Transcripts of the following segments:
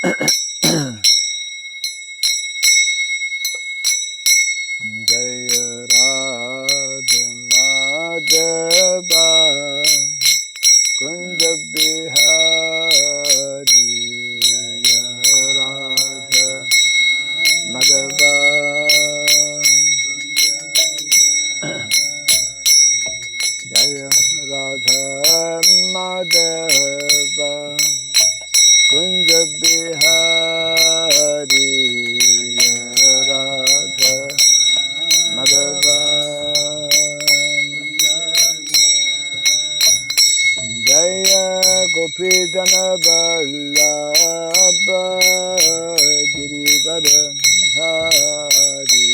Jaya Radha Madhava Kunja Bihari Jaya Radha Madhava Jaya Radha Madhava Kunja Bihari Jaya Radha Madhava Jaya Gopi Jana Vallabha Girivara Hari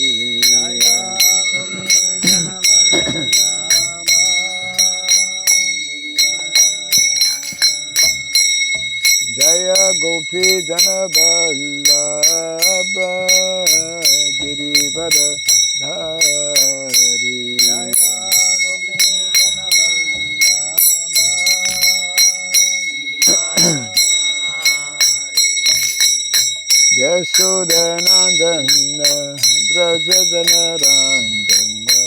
Jaya Gopi Jana Vallabha Girivara Hari Yashodanandana Braja Janarandana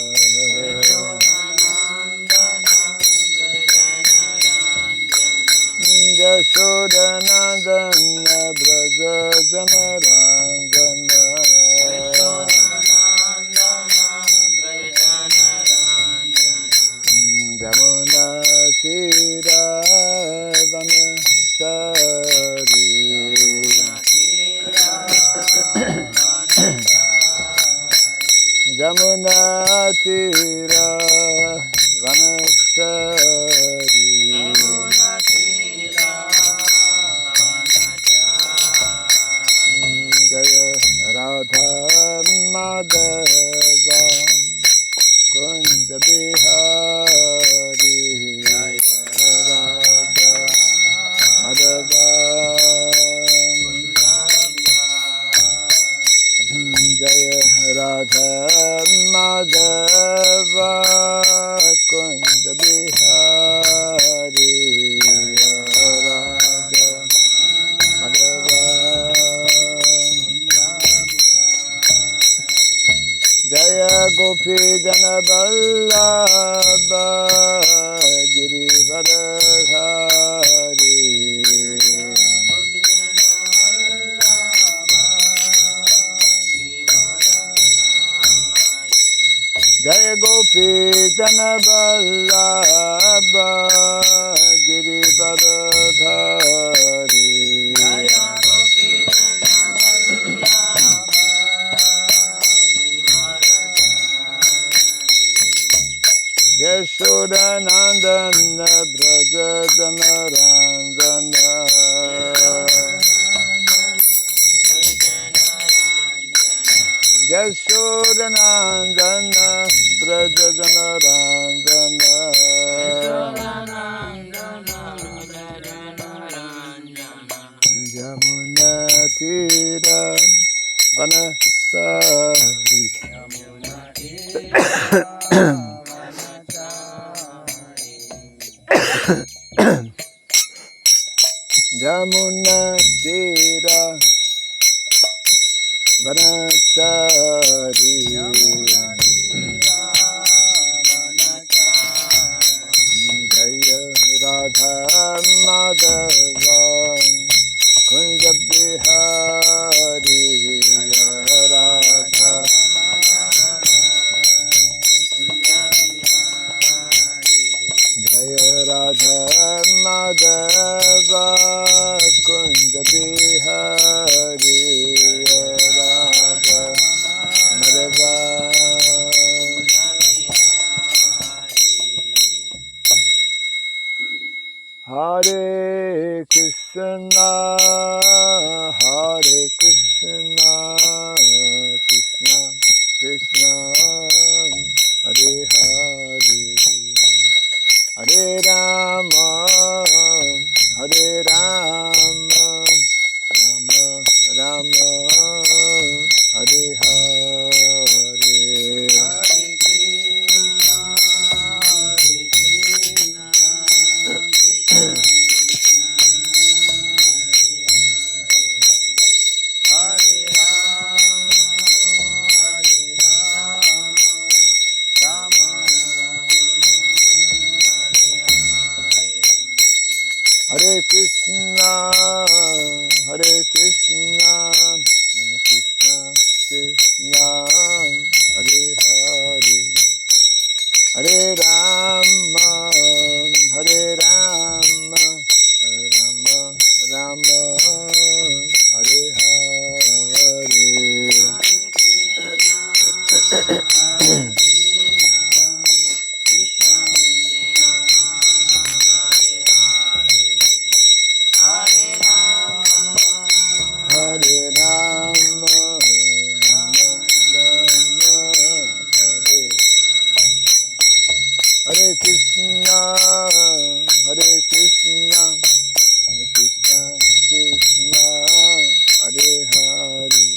Yashodanandana Braja Janarandana Jamuna Tira Vanasari Jamuna Tira Vanasari Jaya Radha Madhava Kunja Bihari Jaya Radha Madhava Jaya Radha Madhava Kunja Bihari Jaya Radha Madhava Jaya Gopi Jana Vallabha Girivara Hari Jaya Gopi Jana Vallabha Girivara Hari Yashodanandana Braja Janarandana Yashodanandana Braja Janarandana Jamuna Tira Vanasari Jamuna Tira Vanasari Jaya Radha Madhava Kunja Bihari Jaya Radha Jaya Radha Madhava Kunja Bihari Jaya Radha Madhava Hare Krishna Hare Krishna Krishna Krishna Hare Hare Hare Rama Hare Rama Rama Rama Hare Hare Hare Krishna, Krishna Krishna, Hare Hare, Hare Rama, Hare Rama, Rama Rama, Hare Hare. Hare Rama, Rama Rama, Hare Hare Krishna, Hare Krishna, Krishna Krishna, Hare Hare,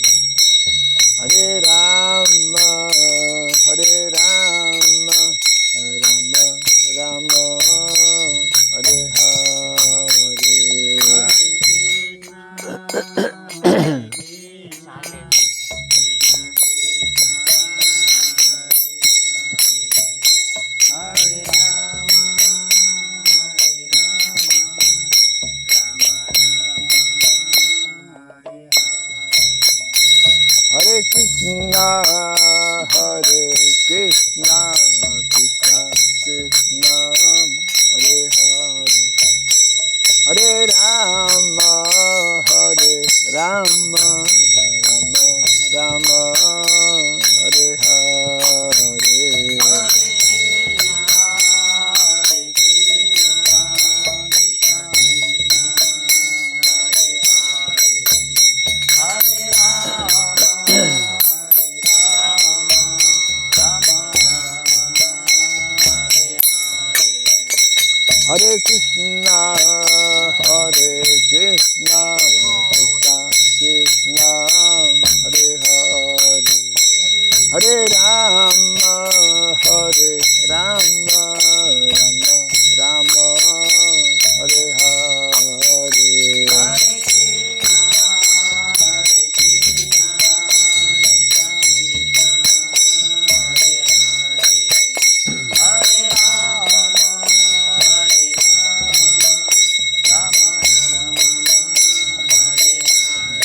Hare Rama, Hare Rama, Rama Rama, Hare Hare. Hare Krishna, Hare Krishna, Krishna Krishna, Hare Hare, Hare Rama, Hare Rama, Rama Rama, Hare Hare. Hare Krishna, Hare Krishna, Krishna Krishna, Hare Hare, Hare Rama, Hare Rama, Rama Rama, Hare Hare. Hare Krishna, Hare Krishna, Krishna Krishna, Hare Hare, Hare Rama, Hare Rama, Rama Rama,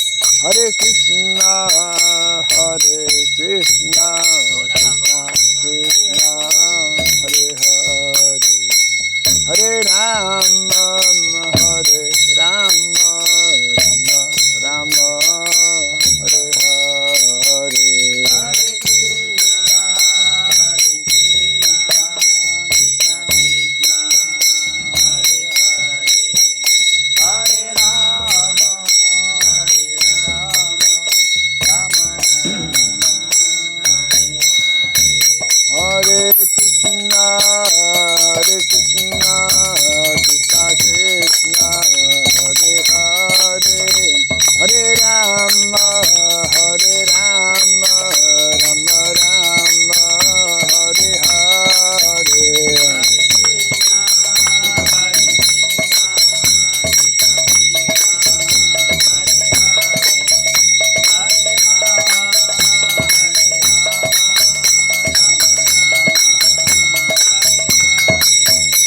Hare Hare. Hare Krishna, Hare Krishna, Krishna Krishna, Hare Hare, Hare Rama, Hare Rama, Rama Rama, Hare Hare.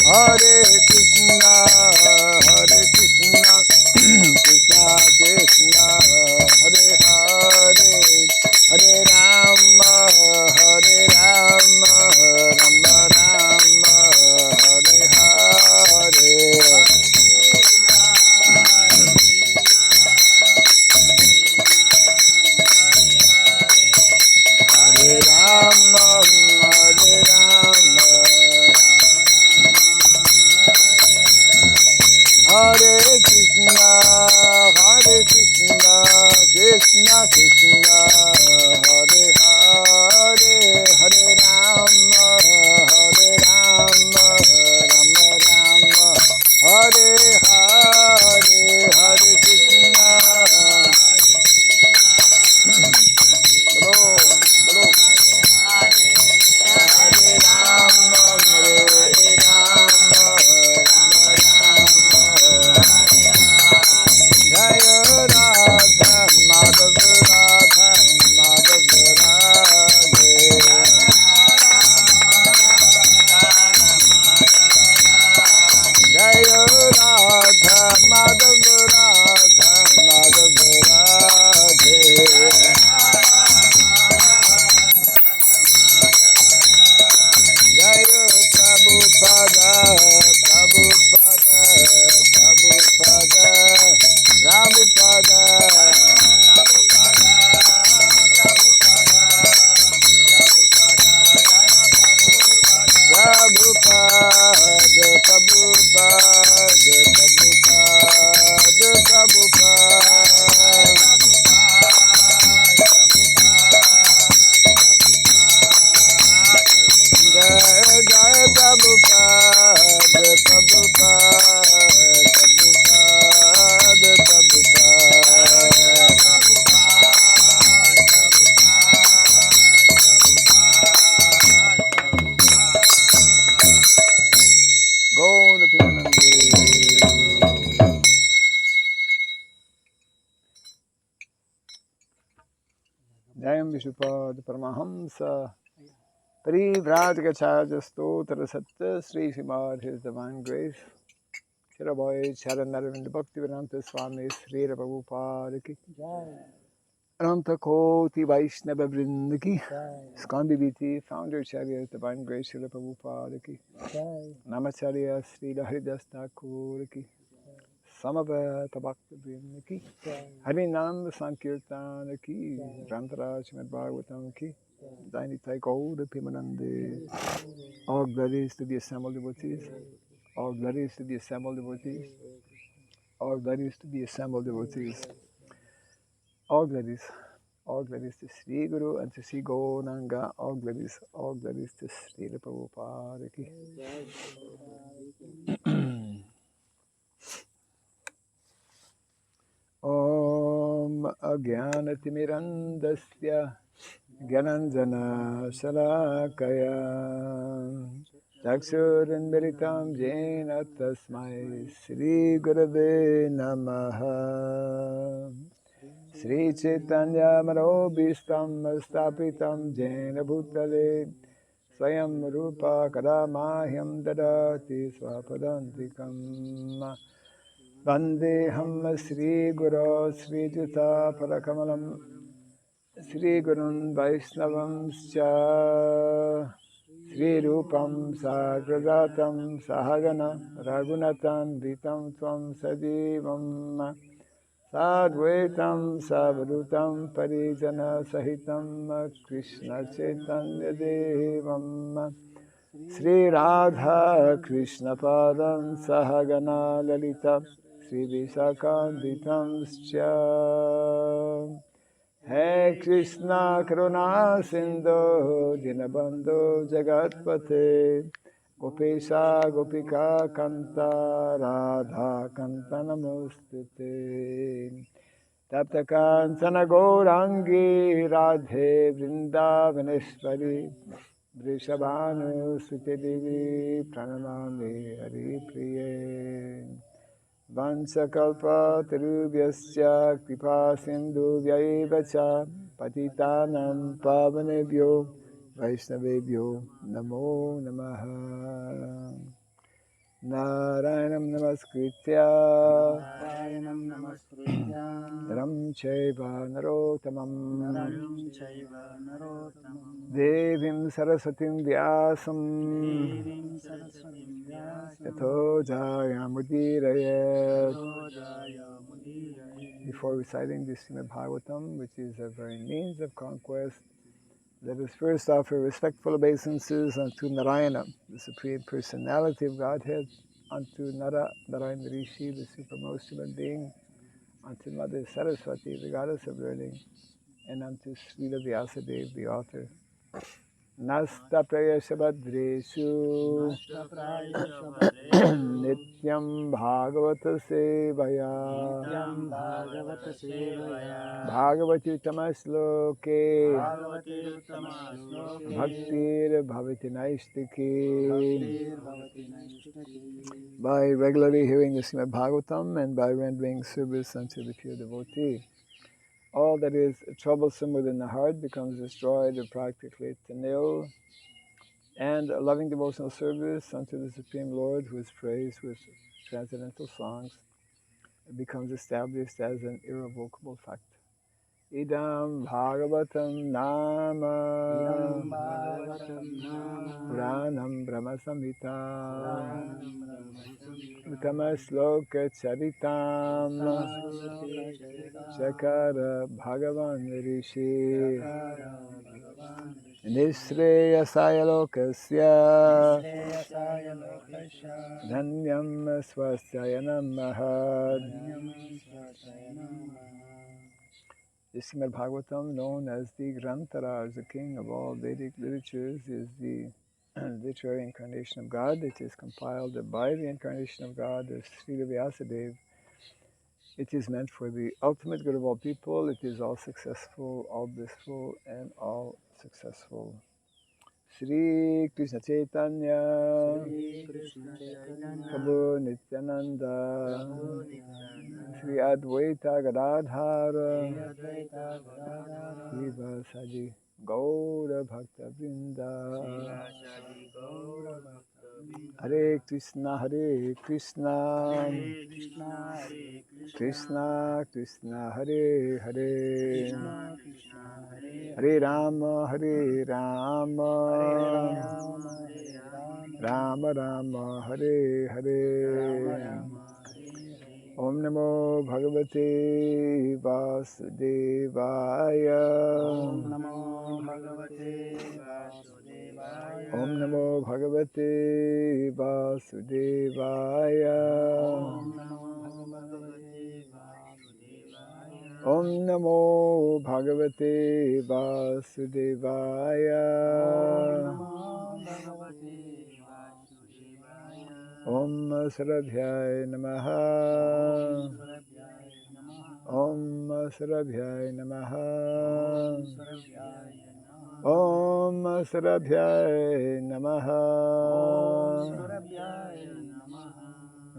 Hare Krishna, Hare Krishna, Krishna Krishna, Hare Hare, Hare Rama, Hare Rama, Rama Rama, Hare Hare. Hare Rama, Hare Rama, Hare Krishna, Hare Krishna, Krishna Krishna, Hare Hare, Hare Rama, Hare Rama, Rama Rama, Hare Hare, Hare Krishna. Bolo, bolo. Hare Rama, Hare Rama, Rama Rama, Jaya Radha Madhava Radha Jayam Vishupad Paramahamsa Parivrajakacharya Stotra Satya Sri Srimad, His Divine Grace Chiraboy Charanaravinda Bhaktivedanta Swami Sri Prabhupada Ki Ananta Koti Vaishnava Vrinda Ki Iskon BBT Founder Charya Divine Grace Sri Prabhupada Ki Namacharya Sri Haridas Thakur Ki Samaveta Bhakta Vrinda Ki Harinam Sankirtan Ki Rantara Srimad Bhagavatam Ki Dainitai Gauda Pimanande. All glories to the assembled devotees. All glories to the assembled devotees. All glories to the assembled devotees. All glories. All glories to Sri Guru and to Sri Gauranga. All glories to Sri Prabhupada Ki. Om Agyanatimirandasya Gyananjana Shalakaya Chakshurunmilitam Jena Tasmai Sri Gurave Namaha Sri Chaitanya Manobhistam Stapitam Jena Bhutale Swayam Rupa Kadamahyam Dadati Swapadantikam Vandeham Sri Guru Sri Juta Parakamalam Sri Gurun Vaishnavam Scha Sri Rupam Sagrajatam Sahagana Raghunatan Vitam Tvam Sajivam Sadvaitam Savadutam Parijana Sahitam Krishna Chaitanya Devam Sri Radha Krishna Padam Sahagana Lalita Sri Vishakanditam Scha Hey Krishna Karuna Sindhu Dinabandhu Jagatpate Gopesha Gopika Kanta Radha Kanta Namostute Tapta Kancana Gaurangi Radhe Vrindavaneshwari Vrishabhanu Sute Devi Pranamami Hari Priye Vansakalpa Tarubhyasya Kripa Sindhu Vyaivacha Patitanam Pavanebhyo Vaishnavebhyo Namo Namaha Narayanam Namaskritya Naram Chaiva Narotamam Devim Saraswatim Vyasam Yato Jayamudirayat. Before reciting the Srimad Bhagavatam, which is a very means of conquest, let us first offer respectful obeisances unto Narayana, the Supreme Personality of Godhead, unto Narayana Rishi, the supermost human being, unto Mother Saraswati, the goddess of learning, and unto Srila Vyasadeva, the author. Nasta Prayasha Badreshu Nityam Bhagavata Sevaya Bhagavati Tamasloke Bhaktir Bhavati Naistiki. By regularly hearing the Srimad Bhagavatam and by rendering service unto the pure devotee, all that is troublesome within the heart becomes destroyed or practically to nil, and a loving devotional service unto the Supreme Lord, who is praised with transcendental songs, becomes established as an irrevocable fact. Idam Bhagavatam Nama Puranam Brahma Samhita Uttama Sloka Charitam Chakara Bhagavan Rishi Nishreyasaya Lokasya Dhanyam Swasthaya Namaha. The Srimad Bhagavatam, known as the Grantaraj, the king of all Vedic literatures, is the literary incarnation of God. It is compiled by the incarnation of God as Srila Vyasadeva. It is meant for the ultimate good of all people. It is all successful, all blissful, and all successful. Sri Krishna Chaitanya Prabhu Nityananda Shri Advaita Gadadhara Srivasadi Gaura Bhakta Vrinda. Hare Krishna Krishna Krishna Hare Hare Hare Rama Rama Rama Hare Hare. Om Namo Bhagavate Vasudevaya. Om Namo Bhagavate Vasudevaya. Om Namo Bhagavate Vasudevaya. Om Sarabhyaya Namaha. Om Sarabhyaya Namaha. Om Sarabhyaya Namaha.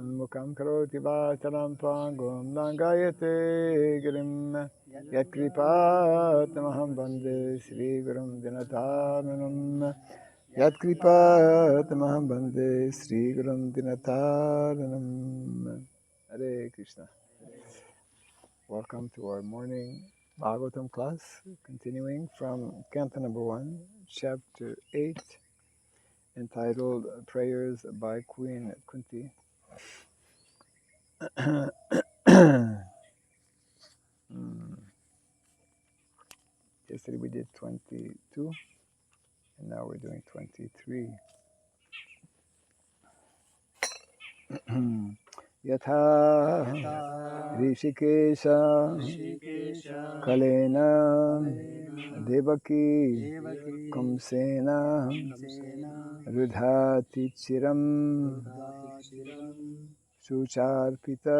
Mukam karoti vacharam tvangum langayate girim. Yatkripatamaham bande Sri Gurum Dinataranam. Yatkripatamaham bande Sri Gurum Dinataranam. Hare Krishna. Welcome to our morning bhagavatam class, continuing from Canto number 1, chapter 8, entitled Prayers by Queen Kunti. Yesterday we did 22, and now we're doing 23. Yatha Rishikesha Kalena Devaki Kamsena Rudhati Chiram Sucharpita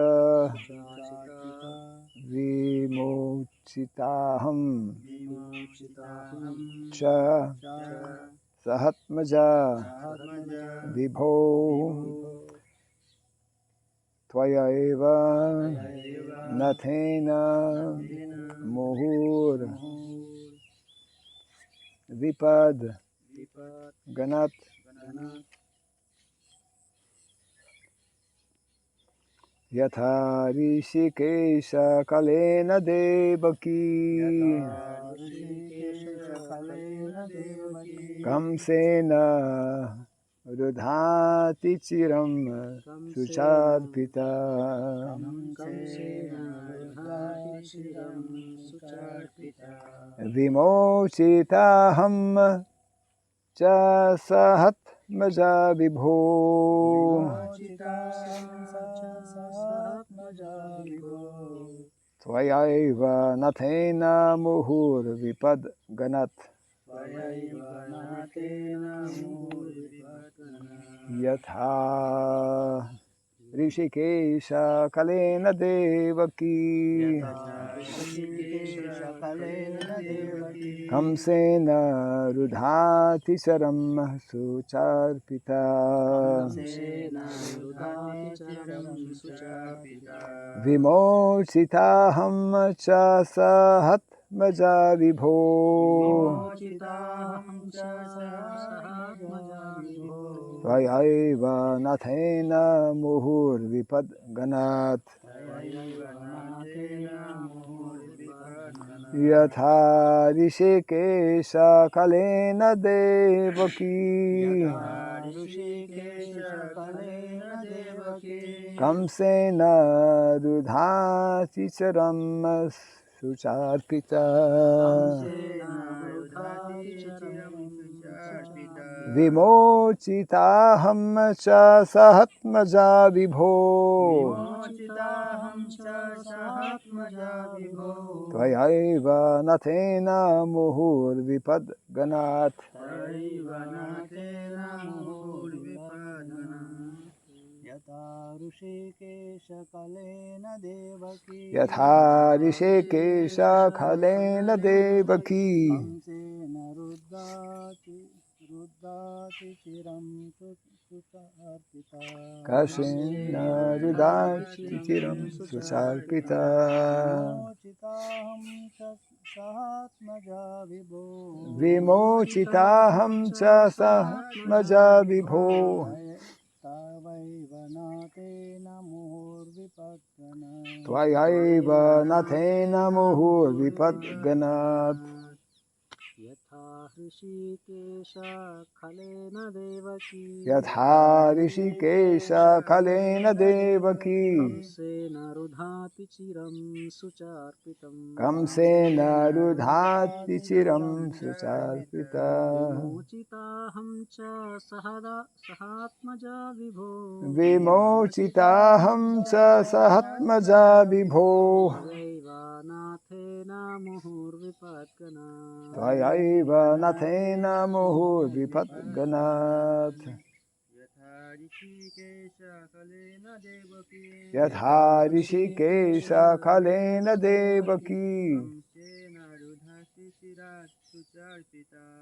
Vimochitaham Cha Sahatmaja Vibho Tvaya eva nathena muhur vipad ganat yatha rishikesha kalena devaki kamsena rudhati chiram sucharpita vimochitaham cha sahat maja vibho tvayaiva nathena muhur vipad ganat yatha Rishikesha kalena devaki kamsena rudhati charam sucharpita vimochitaham cha sahat maja vibho tvayaiva nathena muhur vipad ganat yatha rishikesha kalena devaki kamsena rudhati charam sucharpita vimochitaham cha sahatmaja vibho tvayaiva nathena muhur vipad ganat yatha rishikesha kalena devaki Kasena rudati chiram sucharpita. Vimochitaham cha sahatmaja vibho. Tvayaiva nathena muhur vipadganat. Yatha rishikesha kalena devaki. Kamsena rudhati chiram sucharpita. Vimochitaham cha sahatmaja vibho. Tvayaiva nathena muhur vipadganat. Yatha rishikesha kalena devaki.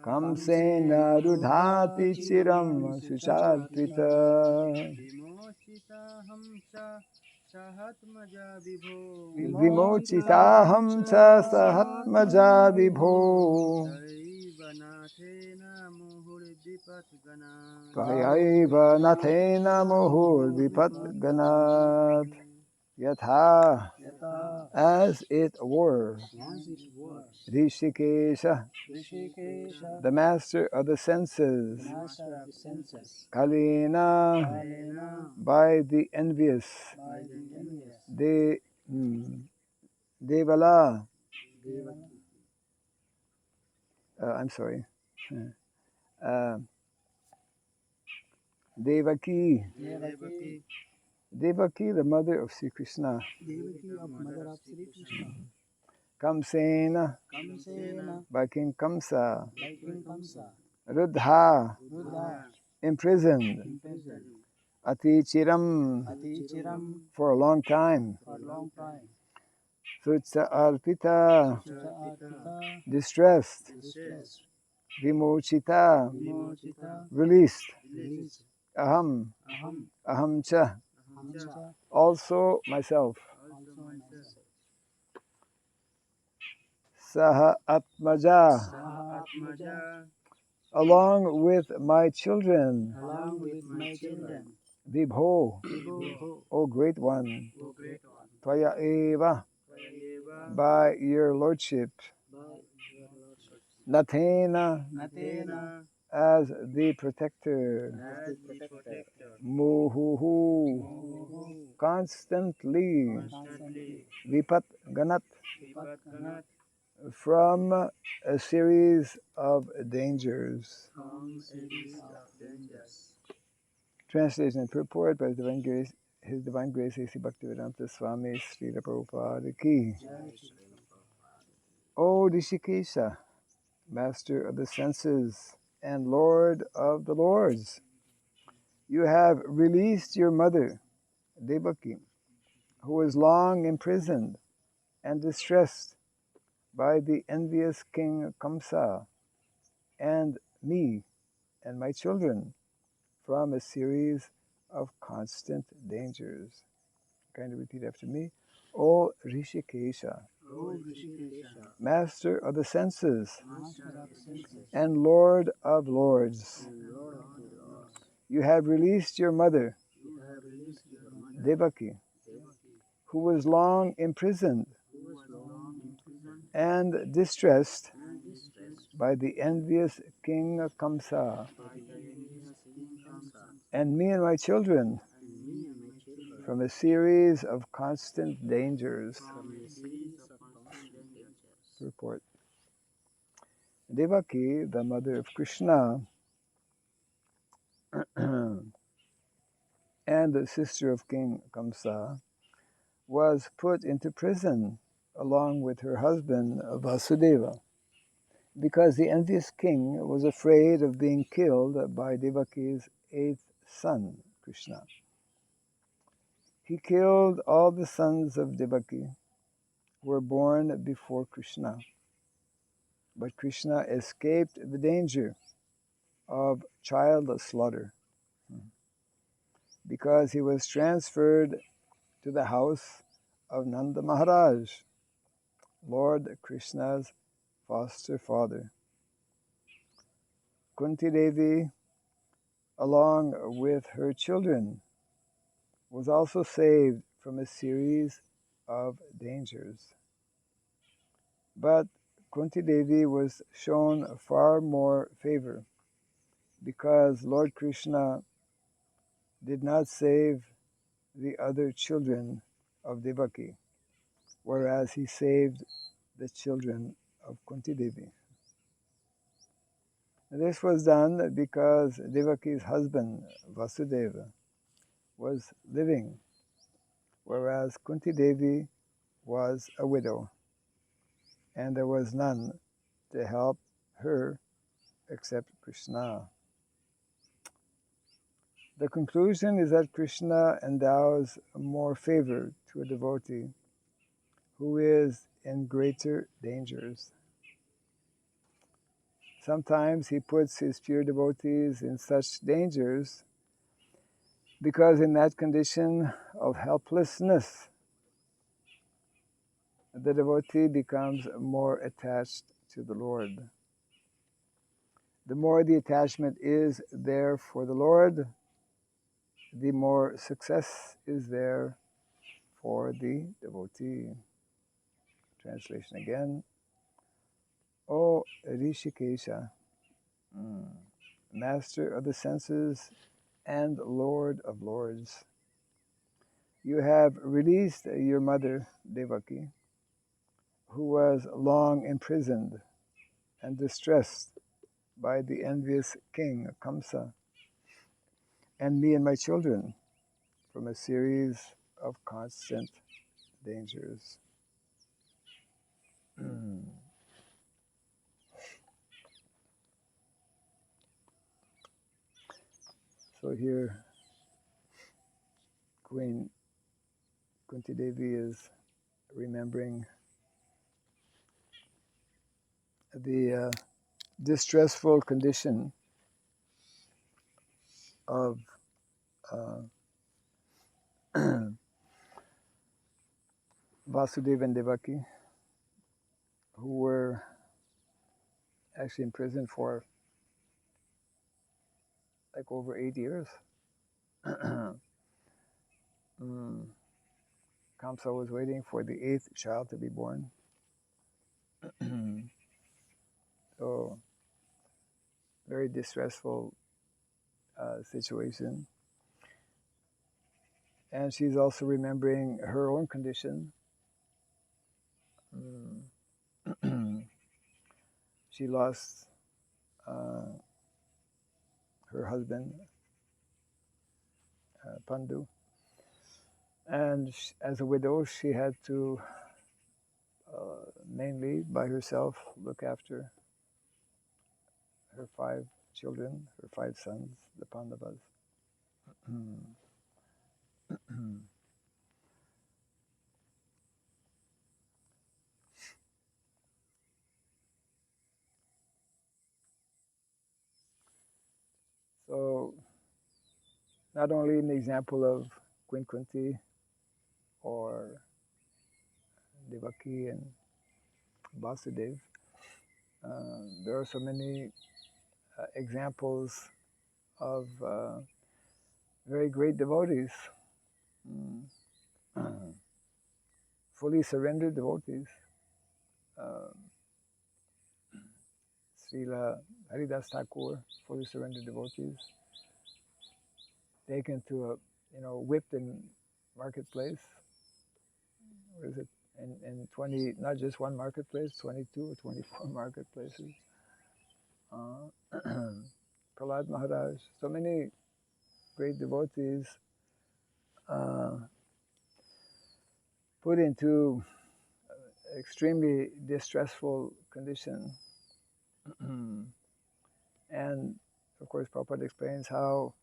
Kamsena rudhati chiram sucharpita. Vimochitaham cha sahatmaja vibho. Tvayaiva nathena muhur vipadganat. Yatha, as it were, Rishikesha, the master of the senses, Kalena, by the envious, Devala, I'm sorry, Devaki, Devaki, the mother of Sri Krishna, Kamsena, by King Kamsa, Rudha, imprisoned, Ati Chiram, for a long time, Sutsa Alpita, distressed, Vimochita, released, Aham, Ahamcha, also myself, Saha Atmaja, along with my children, Vibho, O great one, Tvaya Eva, by your lordship, Nathena, as the protector, Muhuhu, constantly, Vipat Ganat, from a series of dangers. Translation and purport by His Divine Grace A.C. Bhaktivedanta Swami Srila Prabhupada Ki. O Rishikesha, Master of the senses and Lord of the lords, you have released your mother, Devaki, who was long imprisoned and distressed by the envious king Kamsa, and me and my children from a series of constant dangers. Kindly repeat after me. O Rishikesha, Master of the senses and Lord of lords, you have released your mother, Devaki, who was long imprisoned and distressed by the envious king Kamsa, and me and my children from a series of constant dangers. Report. Devaki, the mother of Krishna, and the sister of King Kamsa, was put into prison along with her husband Vasudeva, because the envious king was afraid of being killed by Devaki's eighth son, Krishna. He killed all the sons of Devaki who were born before Krishna, but Krishna escaped the danger of child slaughter. because he was transferred to the house of Nanda Maharaj, Lord Krishna's foster father. Kunti Devi, along with her children, was also saved from a series of dangers. But Kunti Devi was shown far more favor because Lord Krishna did not save the other children of Devaki, whereas he saved the children of Kunti Devi. This was done because Devaki's husband, Vasudeva, was living, whereas Kunti Devi was a widow, and there was none to help her except Krishna. The conclusion is that Krishna endows more favor to a devotee who is in greater dangers. Sometimes he puts his pure devotees in such dangers because in that condition of helplessness, the devotee becomes more attached to the Lord. The more the attachment is there for the Lord, the more success is there for the devotee. Translation again. O Rishikesha, master of the senses and Lord of lords, you have released your mother, Devaki, who was long imprisoned and distressed by the envious king Kamsa, and me and my children from a series of constant dangers. So here, Queen Kunti Devi is remembering the distressful condition of Vasudeva and Devaki, who were actually in prison for like over 8 years. Kamsa was waiting for the 8th child to be born. So, very distressful situation. And she's also remembering her own condition. She lost her husband, Pandu. And as a widow, she had to mainly by herself look after her 5 children, her 5 sons, the Pandavas. So, not only an example of Queen Kunti or Devaki and Vasudeva, there are so many examples of very great devotees, fully surrendered devotees. Srila Haridas Thakur, fully surrendered devotees, taken to a, whipped in marketplace. What is it? In 20, not just one marketplace, 22 or 24 marketplaces. Prahlad Maharaj, so many great devotees put into extremely distressful condition. And of course, Prabhupada explains how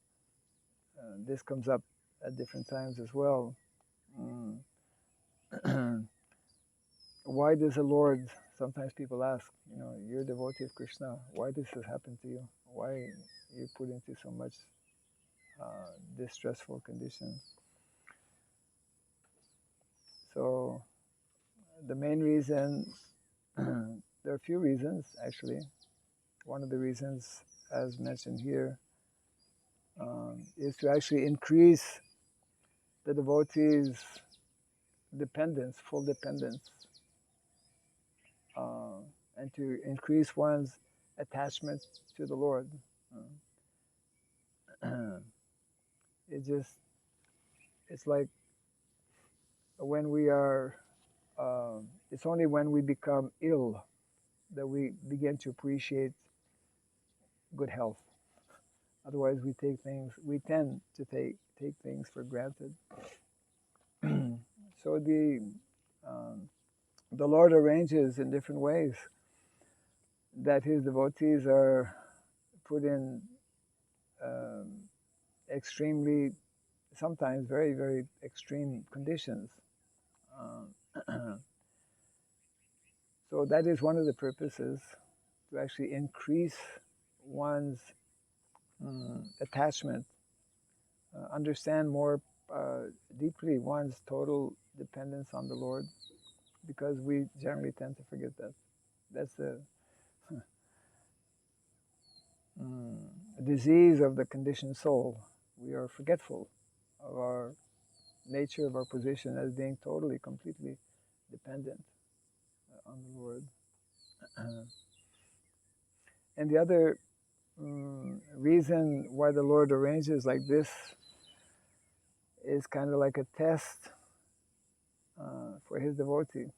this comes up at different times as well. Why does the Lord, sometimes people ask, you're a devotee of Krishna, why does this happen to you? Why you put into so much distressful condition. So the main reason, there are a few reasons actually. One of the reasons, as mentioned here, is to actually increase the devotees' dependence, full dependence, and to increase one's attachment to the Lord. It's like when we are, it's only when we become ill that we begin to appreciate good health. Otherwise, we tend to take things for granted. So the Lord arranges in different ways that His devotees are put in extremely, sometimes very, very extreme conditions. So that is one of the purposes, to actually increase one's attachment, understand more deeply one's total dependence on the Lord, because we generally tend to forget that. That's the disease of the conditioned soul. We are forgetful of our nature, of our position as being totally, completely dependent on the Lord. And the other reason why the Lord arranges like this is kind of like a test for His devotee.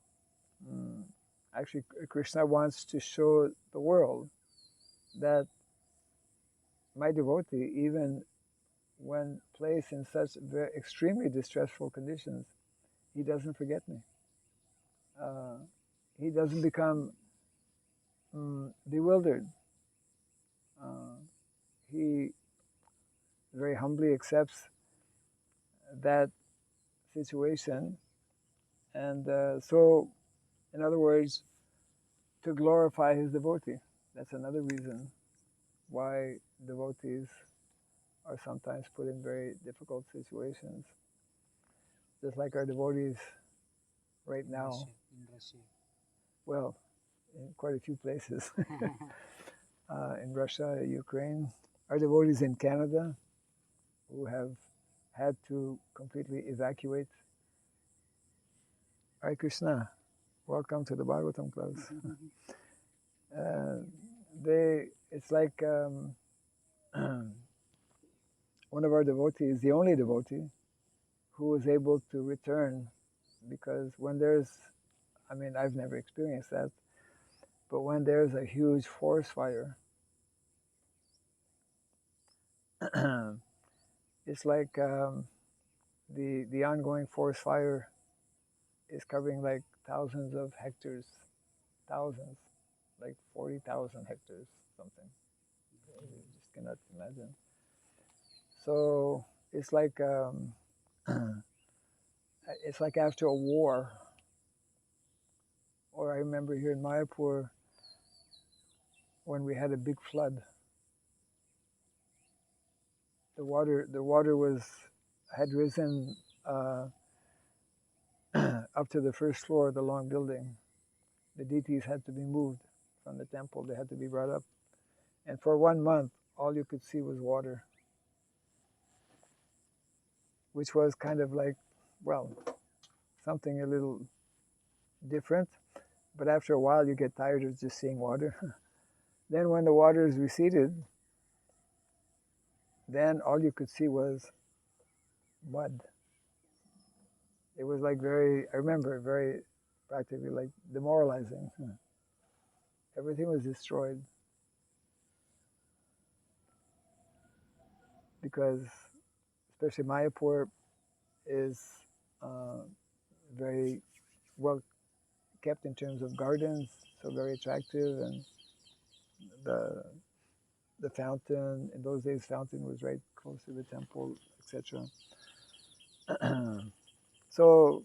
Actually, Krishna wants to show the world that my devotee, even when placed in such very extremely distressful conditions, he doesn't forget me. He doesn't become bewildered. He very humbly accepts that situation. And so, in other words, to glorify his devotee. That's another reason why devotees are sometimes put in very difficult situations. Just like our devotees right now. In Russia. Well, in quite a few places. In Russia, Ukraine. Our devotees in Canada, who have had to completely evacuate. Hare Krishna, welcome to the Bhagavatam class. It's like one of our devotees, the only devotee, who was able to return, because when I've never experienced that, but when there's a huge forest fire, it's like the ongoing forest fire is covering like thousands of hectares, thousands, like 40,000 hectares, something. You just cannot imagine. So it's like after a war. Or I remember here in Mayapur when we had a big flood. The water had risen up to the first floor of the long building. The deities had to be moved from the temple. They had to be brought up. And for 1 month, all you could see was water, which was kind of like, well, something a little different. But after a while, you get tired of just seeing water. Then when the waters receded, then all you could see was mud. It was like I remember, very practically like demoralizing. Everything was destroyed. Because especially Mayapur is very well kept in terms of gardens, so very attractive, and the fountain, in those days fountain was right close to the temple, etc. So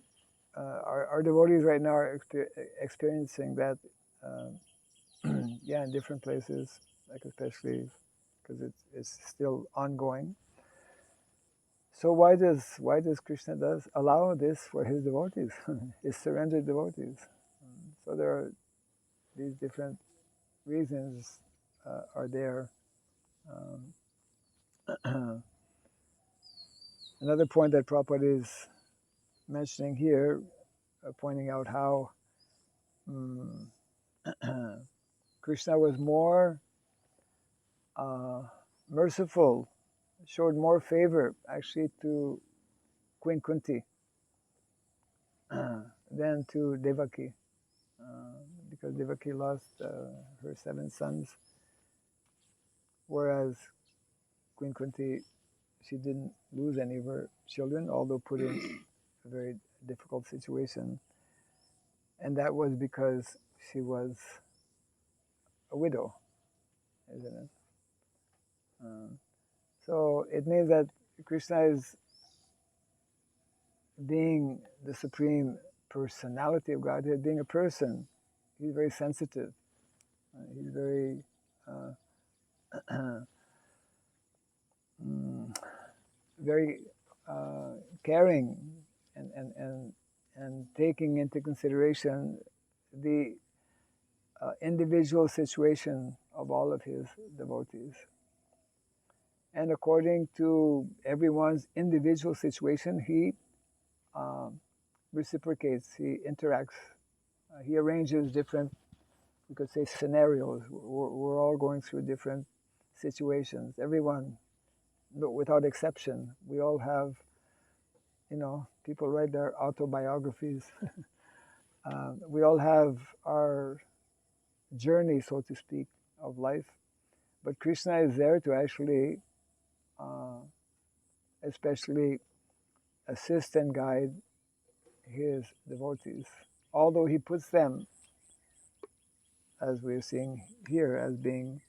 our devotees right now are experiencing that, in different places, like especially because it's still ongoing. So why does Krishna allow this for his devotees, his surrendered devotees? So there are these different reasons are there. Another point that Prabhupada is mentioning here, pointing out how Krishna was more merciful, showed more favor actually to Queen Kunti than to Devaki, because Devaki lost her 7 sons, whereas Queen Kunti, she didn't lose any of her children, although put in a very difficult situation. And that was because she was a widow, isn't it? So it means that Krishna is, being the supreme personality of Godhead, being a person, he's very sensitive. He's very very caring and taking into consideration the individual situation of all of his devotees. And according to everyone's individual situation, he reciprocates, he interacts, he arranges different, we could say, scenarios. We're all going through different situations. Everyone, without exception, we all have, people write their autobiographies. We all have our journey, so to speak, of life. But Krishna is there to actually, especially assist and guide his devotees. Although he puts them, as we're seeing here, as being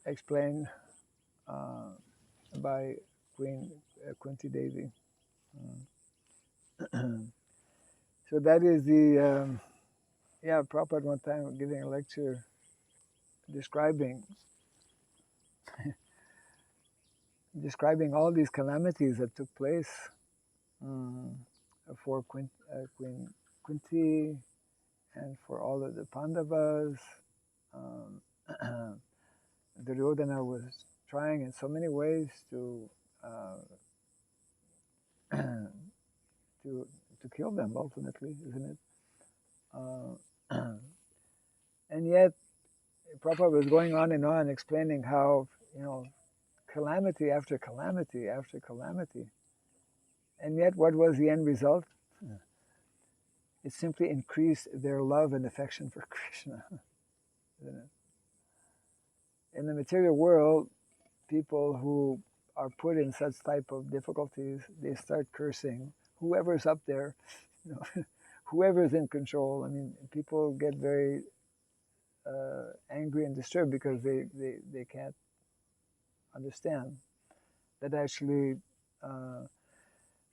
explained by Queen Kunti Devi. So that is the, Prabhupada one time giving a lecture describing all these calamities that took place for Queen Kunti and for all of the Pandavas. Duryodhana was trying in so many ways to to kill them ultimately, isn't it? And yet, Prabhupada was going on and on explaining how, calamity after calamity after calamity. And yet, what was the end result? It simply increased their love and affection for Krishna. Isn't it? In the material world, people who are put in such type of difficulties, they start cursing whoever's up there, whoever's in control. I mean, people get very angry and disturbed because they can't understand that actually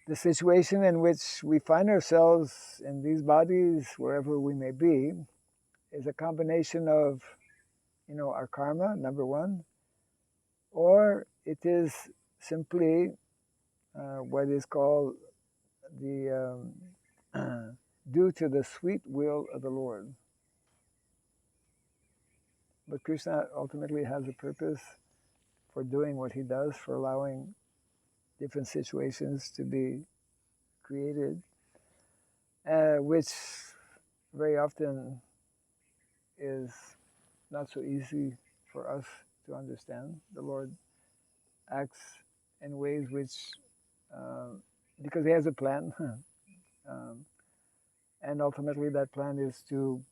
the situation in which we find ourselves in these bodies, wherever we may be, is a combination of, our karma, number one, or it is simply what is called the due to the sweet will of the Lord. But Krishna ultimately has a purpose for doing what he does, for allowing different situations to be created, which very often is not so easy for us to understand. The Lord acts in ways which, because he has a plan, and ultimately that plan is to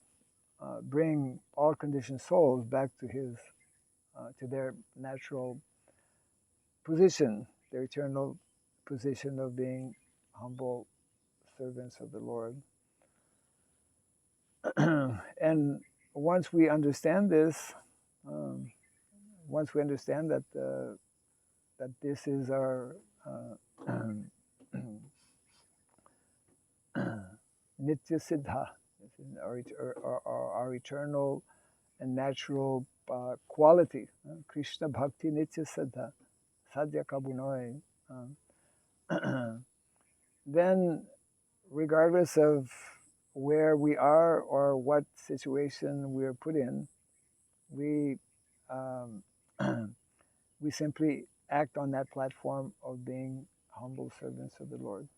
bring all conditioned souls back to to their natural position, their eternal position of being humble servants of the Lord. And once we understand this, once we understand that that this is our nitya siddha, our eternal and natural quality, Krishna Bhakti Nitya Siddha, Sadhya Kabunoy, then regardless of where we are or what situation we are put in, we we simply act on that platform of being humble servants of the Lord.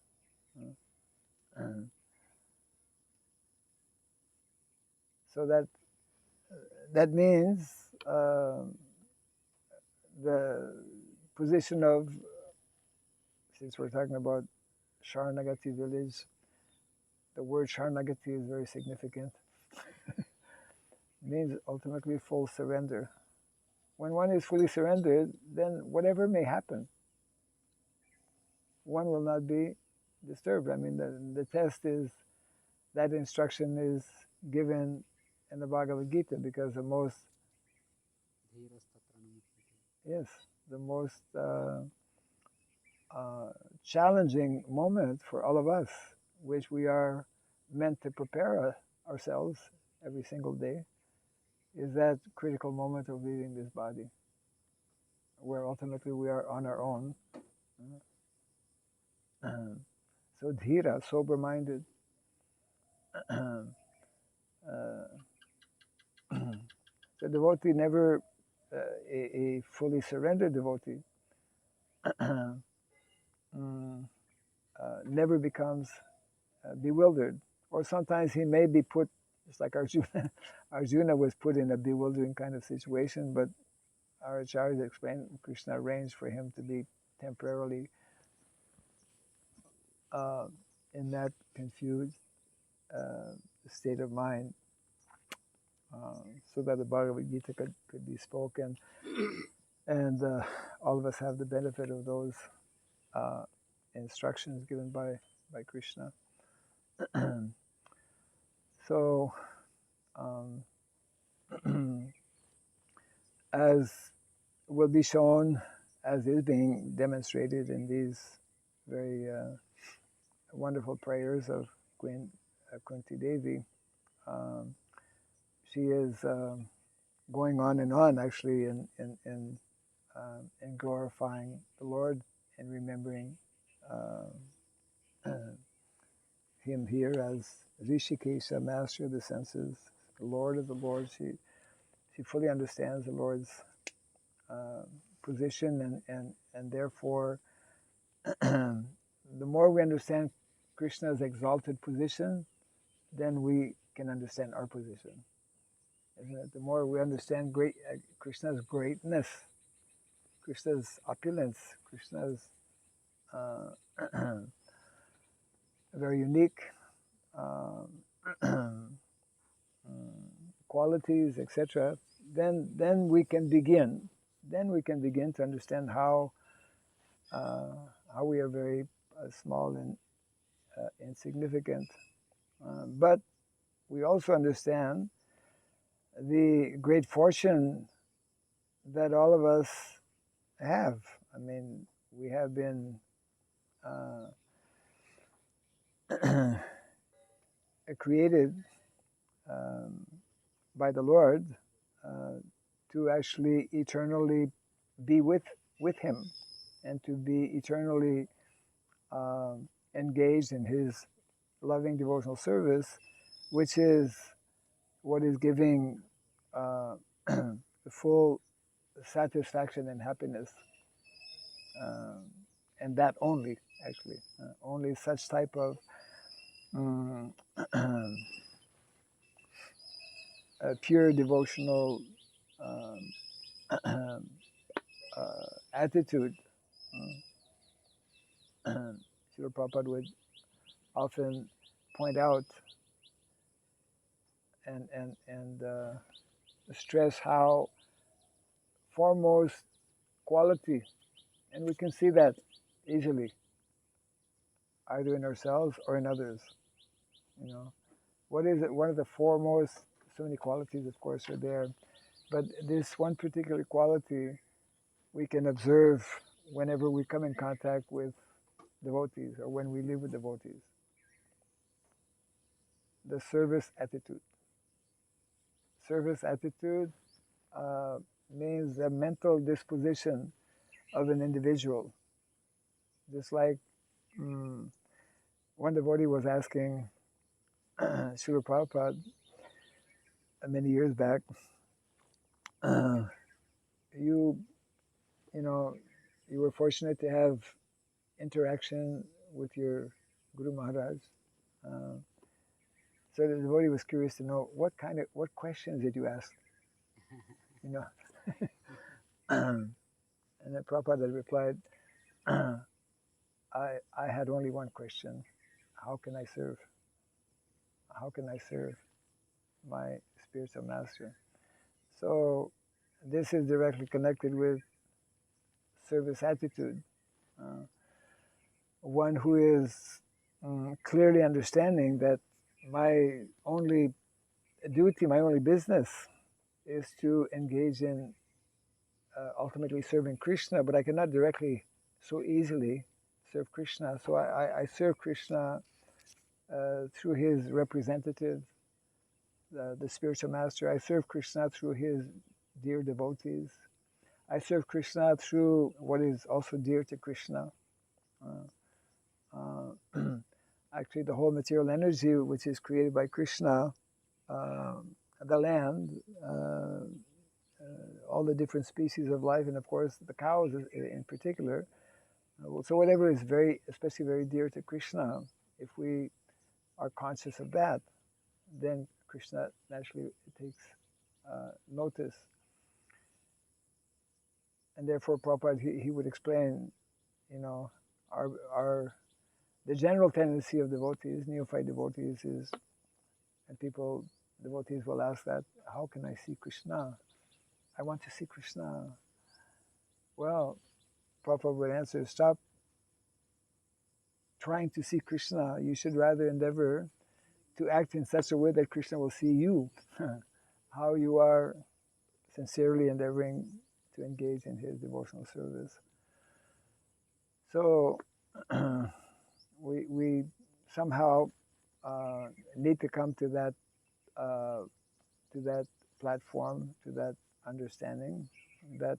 So that means the position of, since we're talking about Sharanagati village, the word Sharanagati is very significant. It means ultimately full surrender. When one is fully surrendered, then whatever may happen, one will not be disturbed. I mean, the test is, that instruction is given in the Bhagavad Gita, because the most, yes, the most challenging moment for all of us, which we are meant to prepare ourselves every single day, is that critical moment of leaving this body, where ultimately we are on our own. So dhira, sober-minded, the devotee never, a fully surrendered devotee, never becomes bewildered. Or sometimes he may be put, just like Arjuna. Arjuna was put in a bewildering kind of situation, but our acharyas explained Krishna arranged for him to be temporarily in that confused state of mind, so that the Bhagavad Gita could be spoken, and all of us have the benefit of those instructions given by Krishna. So, as will be shown, as is being demonstrated in these very wonderful prayers of Queen Kunti Devi, she is going on and on, actually, in glorifying the Lord and remembering him here as Rishikesha, master of the senses, the Lord of the Lords. She fully understands the Lord's position, and therefore, the more we understand Krishna's exalted position, then we can understand our position. Isn't it? The more we understand Krishna's greatness, Krishna's opulence, Krishna's very unique qualities, etc., then we can begin. Then we can begin to understand how we are very small and insignificant. But we also understand the great fortune that all of us have. I mean, we have been created by the Lord to actually eternally be with Him, and to be eternally engaged in His loving devotional service, which is what is giving the full satisfaction and happiness, and that only, actually, only such type of pure devotional attitude. Srila Prabhupada would often point out and stress how foremost quality, and we can see that easily, either in ourselves or in others. You know, what is it? One of the foremost, so many qualities, of course, are there, but this one particular quality we can observe whenever we come in contact with devotees, or when we live with devotees: the service attitude. Service attitude means the mental disposition of an individual. Just like one devotee was asking Srila Prabhupada many years back, you know, you were fortunate to have interaction with your Guru Maharaj. So the devotee was curious to know what questions did you ask? You know, and then Prabhupada replied, I had only one question: how can I serve? How can I serve my spiritual master? So this is directly connected with service attitude. One who is clearly understanding that my only duty, my only business is to engage in ultimately serving Krishna, but I cannot directly so easily serve Krishna. So I serve Krishna through his representative, the spiritual master. I serve Krishna through his dear devotees. I serve Krishna through what is also dear to Krishna. Actually, the whole material energy which is created by Krishna, the land, all the different species of life, and of course the cows in particular. So whatever is especially very dear to Krishna, if we are conscious of that, then Krishna naturally takes notice. And therefore, Prabhupada, he would explain, the general tendency of devotees, neophyte devotees, is, and devotees will ask that, how can I see Krishna? I want to see Krishna. Well, Prabhupada would answer, stop trying to see Krishna. You should rather endeavor to act in such a way that Krishna will see you. How you are sincerely endeavoring to engage in his devotional service. So we somehow need to come to that platform, to that understanding, that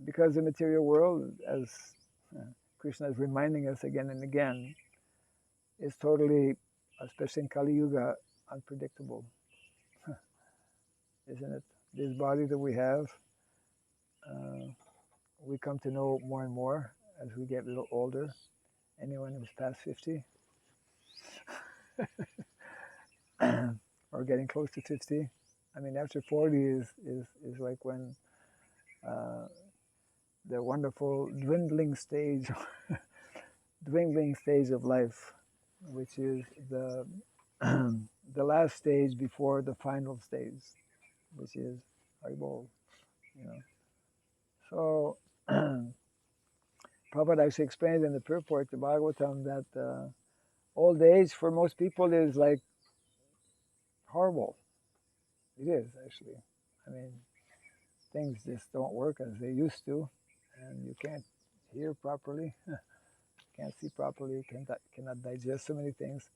because the material world, as Krishna is reminding us again and again, is totally, especially in Kali Yuga, unpredictable, isn't it? This body that we have, we come to know more and more as we get a little older. Anyone who's past 50 or getting close to 50. I mean, after 40 is like when the wonderful dwindling stage of life, which is the the last stage before the final stage, which is Haribol, So Prabhupada actually explained in the purport to Bhagavatam that old age for most people is like horrible. It is, actually. I mean, things just don't work as they used to, and you can't hear properly, can't see properly, cannot digest so many things.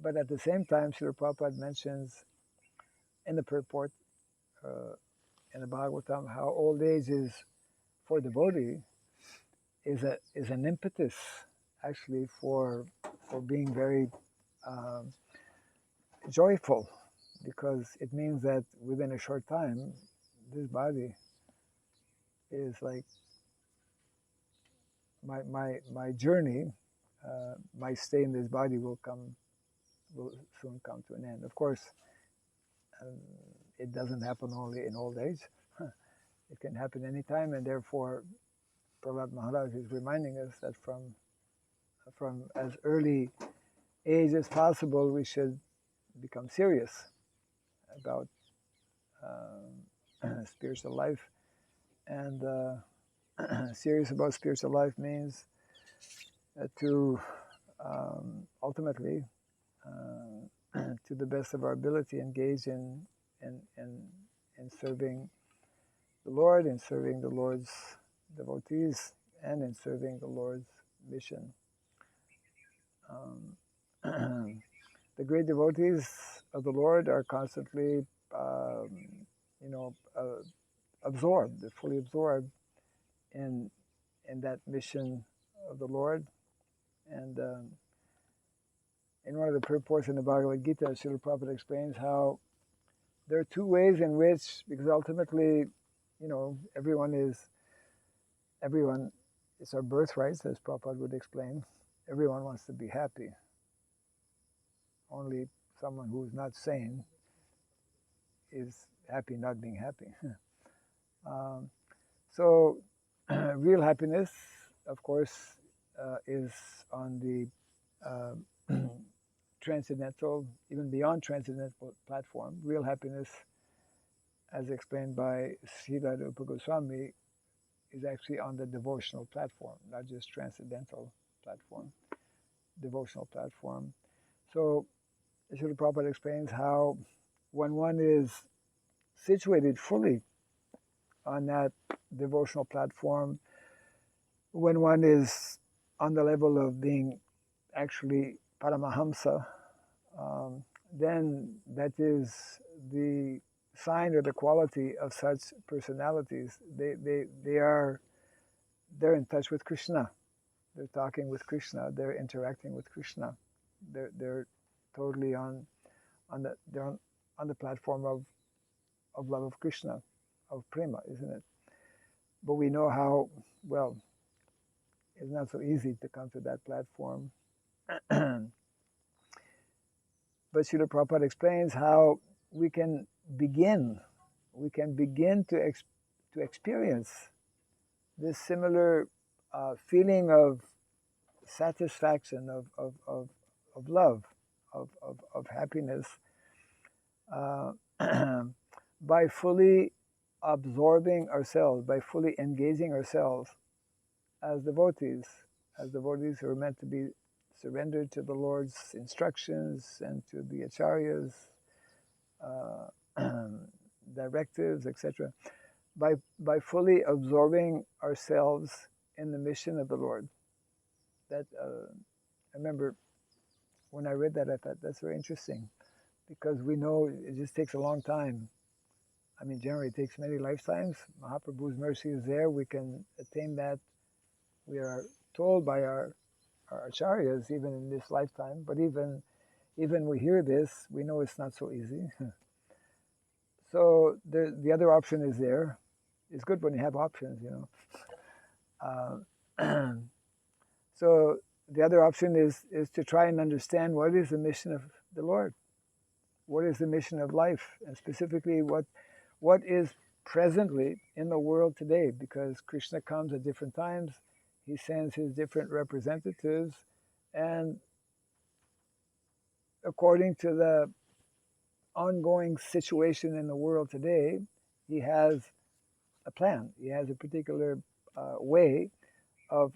But at the same time, Srila Prabhupada mentions in the purport, in the Bhagavatam, how old age is, for devotee, is an impetus, actually, for being very joyful, because it means that within a short time, this body is like my journey, my stay in this body will soon come to an end. Of course, it doesn't happen only in old age. It can happen anytime, and therefore, Prahlad Maharaj is reminding us that from as early age as possible, we should become serious about spiritual life. And serious about spiritual life means to ultimately, to the best of our ability, engage in serving the Lord, in serving the Lord's devotees, and in serving the Lord's mission. The great devotees of the Lord are constantly, you know, absorbed, they're fully absorbed in that mission of the Lord. And in one of the purports in the Bhagavad Gita, Srila Prabhupada explains how there are two ways in which, because ultimately, you know, everyone, it's our birthright, as Prabhupada would explain. Everyone wants to be happy. Only someone who is not sane is happy not being happy. So real happiness, of course, is on the transcendental, even beyond transcendental platform. Real happiness, as explained by Srila Rupa Goswami, is actually on the devotional platform, not just transcendental platform, devotional platform. So Srila Prabhupada explains how when one is situated fully on that devotional platform, when one is on the level of being actually Paramahamsa, then that is the sign or the quality of such personalities. They're in touch with Krishna. They're talking with Krishna. They're interacting with Krishna. They're totally on the platform of love of Krishna, of prema, isn't it? But we know how, well, it's not so easy to come to that platform. But Srila Prabhupada explains how we can begin to experience this similar feeling of satisfaction, of love, of happiness, by fully absorbing ourselves, by fully engaging ourselves as devotees who are meant to be surrendered to the Lord's instructions and to the acharyas' directives, etc. By fully absorbing ourselves in the mission of the Lord. That I remember when I read that, I thought that's very interesting, because we know it just takes a long time. I mean, generally it takes many lifetimes. Mahaprabhu's mercy is there. We can attain that. We are told by our acharyas, even in this lifetime, but even we hear this, we know it's not so easy. So the other option is there. It's good when you have options, you know. So the other option is to try and understand what is the mission of the Lord, what is the mission of life, and specifically what is presently in the world today, because Krishna comes at different times. He sends his different representatives, and according to the ongoing situation in the world today, he has a plan. He has a particular way of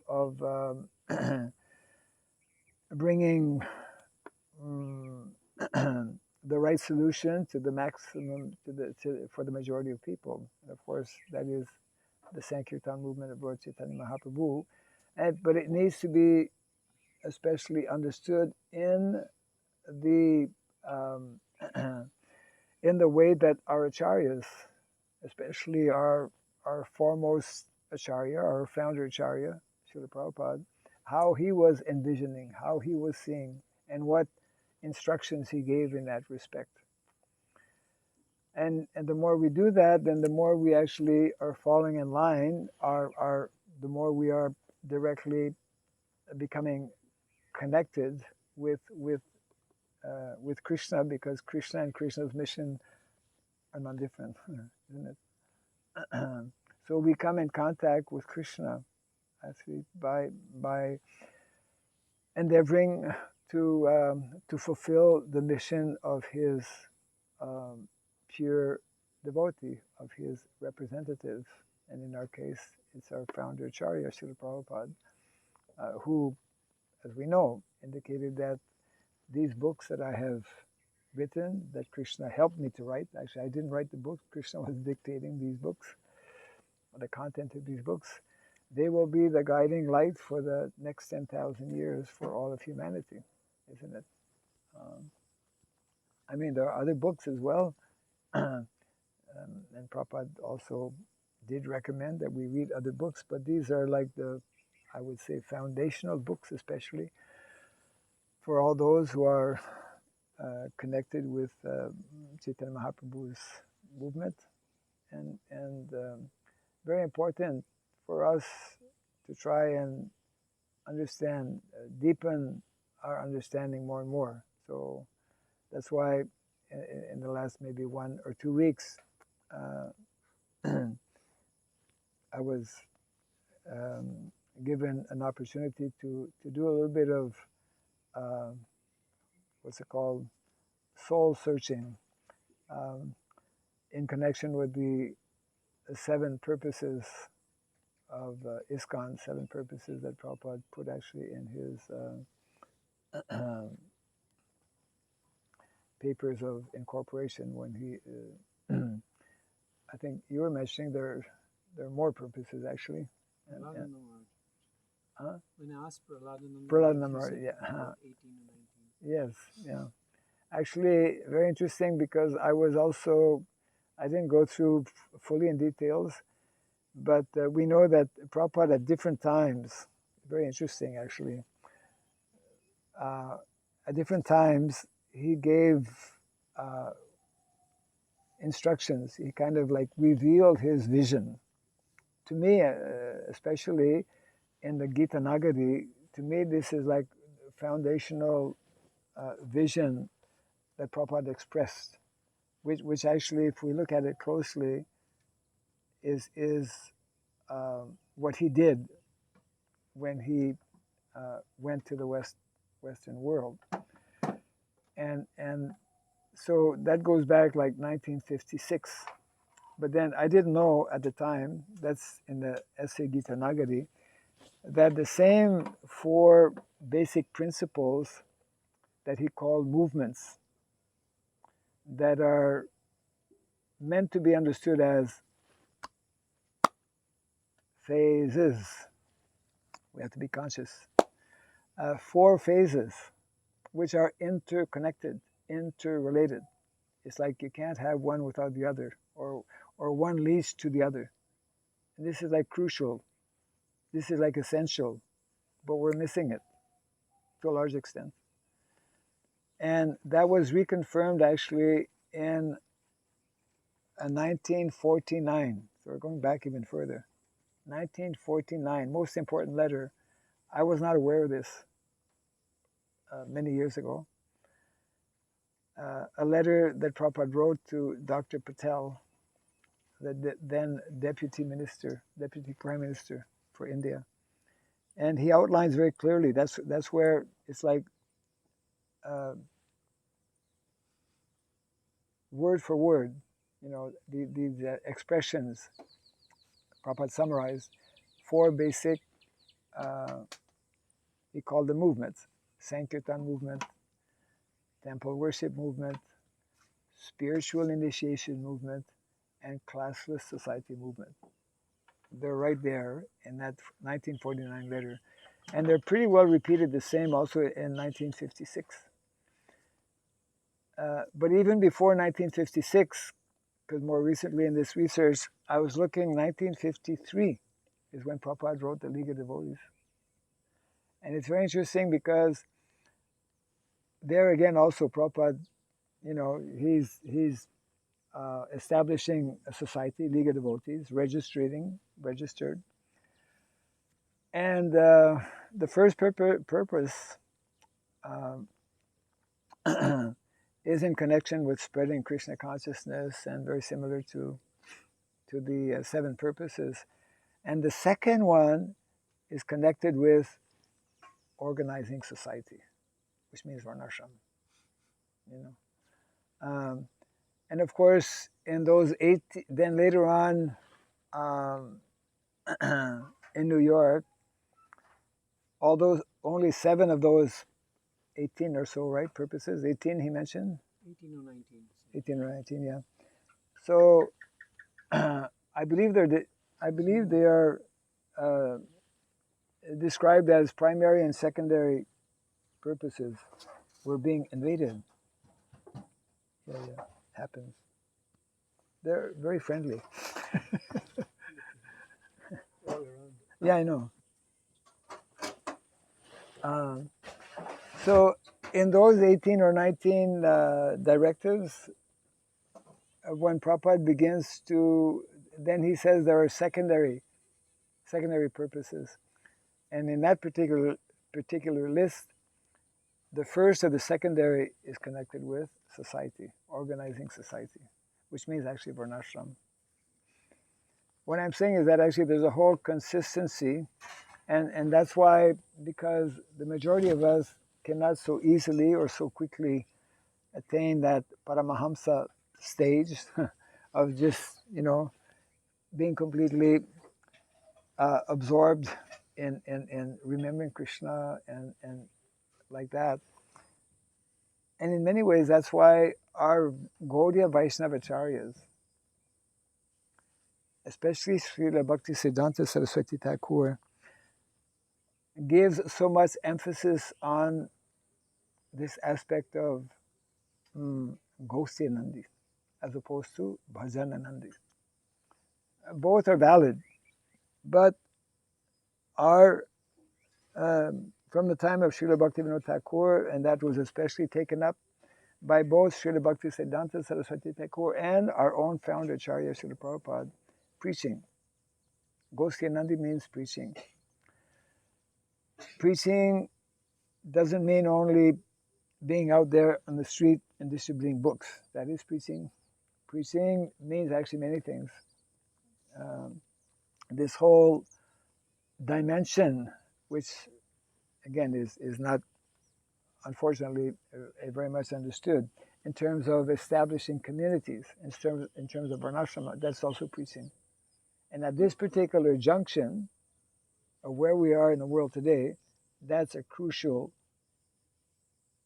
bringing the right solution to the maximum, for the majority of people. And of course, that is the Sankirtan movement of Lord Chaitanya Mahaprabhu. But it needs to be especially understood in the in the way that our acharyas, especially our foremost acharya, our founder acharya, Srila Prabhupada, how he was envisioning, how he was seeing, and what instructions he gave in that respect. And the more we do that, then the more we actually are falling in line, the more we are directly becoming connected with Krishna, because Krishna and Krishna's mission are not different, isn't it? So we come in contact with Krishna actually by endeavoring to fulfill the mission of his pure devotee, of his representative, and in our case, it's our founder Acharya Srila Prabhupada, who, as we know, indicated that these books that I have written, that Krishna helped me to write. Actually, I didn't write the books. Krishna was dictating these books, the content of these books. They will be the guiding light for the next 10,000 years for all of humanity, isn't it? I mean, there are other books as well, and Prabhupada also did recommend that we read other books, but these are like I would say, foundational books, especially for all those who are connected with Chaitanya Mahaprabhu's movement, and very important for us to try and understand, deepen our understanding more and more. So that's why in the last maybe 1 or 2 weeks, I was given an opportunity to do a little bit of what's it called, soul searching, in connection with the 7 purposes of ISKCON, 7 purposes that Prabhupada put actually in his papers of incorporation when he, I think you were mentioning there are more purposes actually. Huh? When I asked Praladnamar, yeah. 18 or 19. Yes, yeah. Actually, very interesting because I didn't go through fully in details, but we know that Prabhupada at different times, very interesting actually, at different times he gave instructions. He kind of like revealed his vision. To me, especially in the Gita Nagari, to me this is like foundational vision that Prabhupada expressed, which actually, if we look at it closely, is what he did when he went to the Western world, and so that goes back like 1956. But then I didn't know at the time, that's in the essay Gita Nagari, that the same 4 basic principles that he called movements that are meant to be understood as phases. We have to be conscious. 4 phases which are interconnected, interrelated. It's like you can't have one without the other, or one leads to the other. And this is like crucial. This is like essential, but we're missing it to a large extent. And that was reconfirmed actually in 1949. So we're going back even further. 1949, most important letter. I was not aware of this many years ago. A letter that Prabhupada wrote to Dr. Patel, the then Deputy Prime Minister for India. And he outlines very clearly, that's where it's like word for word, these expressions Prabhupada summarized, 4 basic, he called the movements: Sankirtan movement, temple worship movement, spiritual initiation movement, and classless society movement. They're right there in that 1949 letter. And they're pretty well repeated the same also in 1956. But even before 1956, because more recently in this research, I was looking, 1953 is when Prabhupada wrote the League of Devotees. And it's very interesting because there again also Prabhupada, he's establishing a society, League of Devotees, registered. And the first purpose is in connection with spreading Krishna consciousness, and very similar to the 7 purposes. And the second one is connected with organizing society, which means Varnashram. And of course, in those 8, then later on in New York, only 7 of those 18 or so, right, purposes, 18 he mentioned? 18 or 19. 18 or 19, yeah. So I believe they are described as primary and secondary purposes were being invaded. Yeah, happens. They're very friendly. Yeah, I know. So in those 18 or 19 directives, when Prabhupada begins to, then he says there are secondary purposes. And in that particular list, the first of the secondary is connected with society, organizing society, which means actually varnashram. What I'm saying is that actually there's a whole consistency, and that's why, because the majority of us cannot so easily or so quickly attain that Paramahamsa stage of just, being completely absorbed in remembering Krishna and like that. And in many ways, that's why our Gaudiya Vaishnava Acharyas, especially Srila Bhaktisiddhanta Saraswati Thakur, gives so much emphasis on this aspect of Gosyanandi as opposed to Bhajananandi. Both are valid, but are from the time of Srila Bhaktivinoda Thakur, and that was especially taken up by both Srila Bhaktisiddhanta Saraswati Thakur and our own founder, Acharya Srila Prabhupada, preaching. Gosyanandi means preaching. Preaching doesn't mean only being out there on the street and distributing books. That is preaching. Preaching means actually many things. This whole dimension, which again is not, unfortunately, very much understood in terms of establishing communities, in terms of varnashrama, that's also preaching. And at this particular junction of where we are in the world today, that's a crucial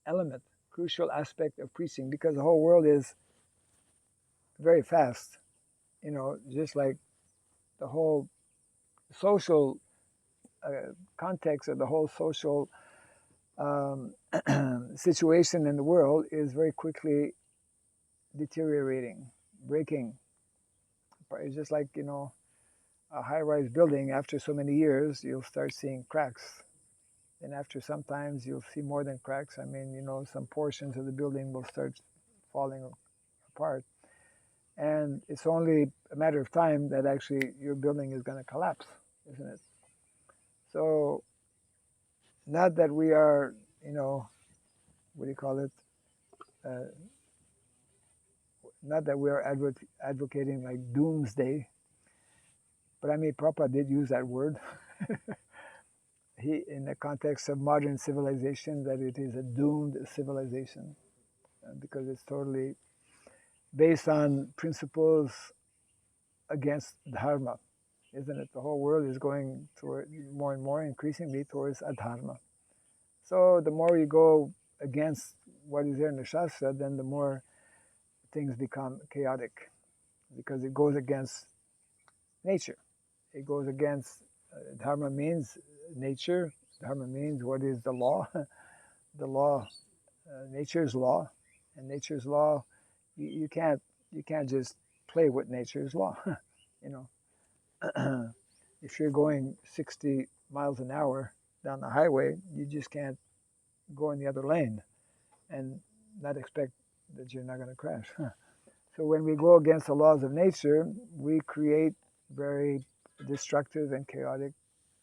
element, crucial aspect of preaching, because the whole world is very fast, just like the whole social context of the whole social situation in the world is very quickly deteriorating, breaking. It's just like, a high-rise building, after so many years, you'll start seeing cracks. And after sometimes you'll see more than cracks. I mean, some portions of the building will start falling apart. And it's only a matter of time that actually your building is going to collapse, isn't it? So, not that we are, what do you call it? Not that we are advocating like doomsday, but I mean, Prabhupada did use that word. He, in the context of modern civilization, that it is a doomed civilization because it's totally based on principles against dharma, isn't it? The whole world is going toward more and more increasingly towards adharma. So the more you go against what is there in the Shastra, then the more things become chaotic, because it goes against nature. It goes against dharma means nature. Dharma means what is the law. The law, nature's law, and nature's law, you can't just play with nature's law. If you're going 60 miles an hour down the highway, you just can't go in the other lane and not expect that you're not going to crash. So when we go against the laws of nature, we create very destructive and chaotic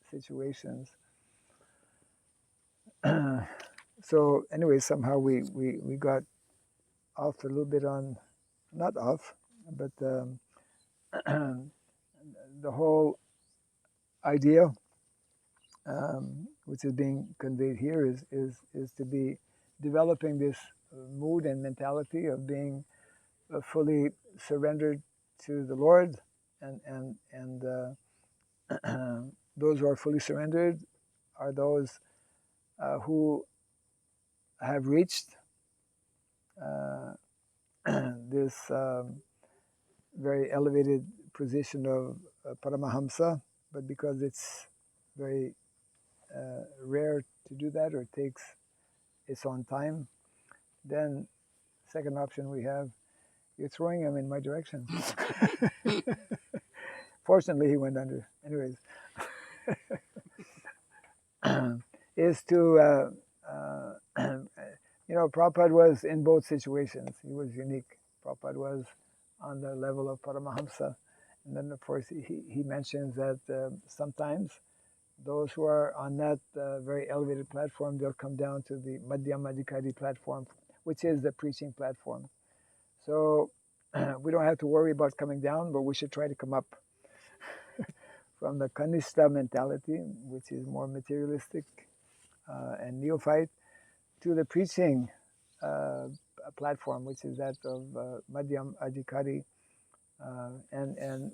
situations. So anyway, somehow we got off a little bit on, not off, but the whole idea, which is being conveyed here, is to be developing this mood and mentality of being fully surrendered to the Lord, and those who are fully surrendered are those who have reached this very elevated position of Paramahamsa, but because it's very rare to do that, or it takes its own time, then second option we have, you're throwing him in my direction. Fortunately, he went under. Anyways, is to, Prabhupada was in both situations. He was unique. Prabhupada was on the level of Paramahamsa. And then, of course, he mentions that sometimes those who are on that very elevated platform, they'll come down to the Madhyam Adhikari platform, which is the preaching platform. So we don't have to worry about coming down, but we should try to come up from the Kanishta mentality, which is more materialistic and neophyte, to the preaching platform, which is that of Madhyam Adhikari. And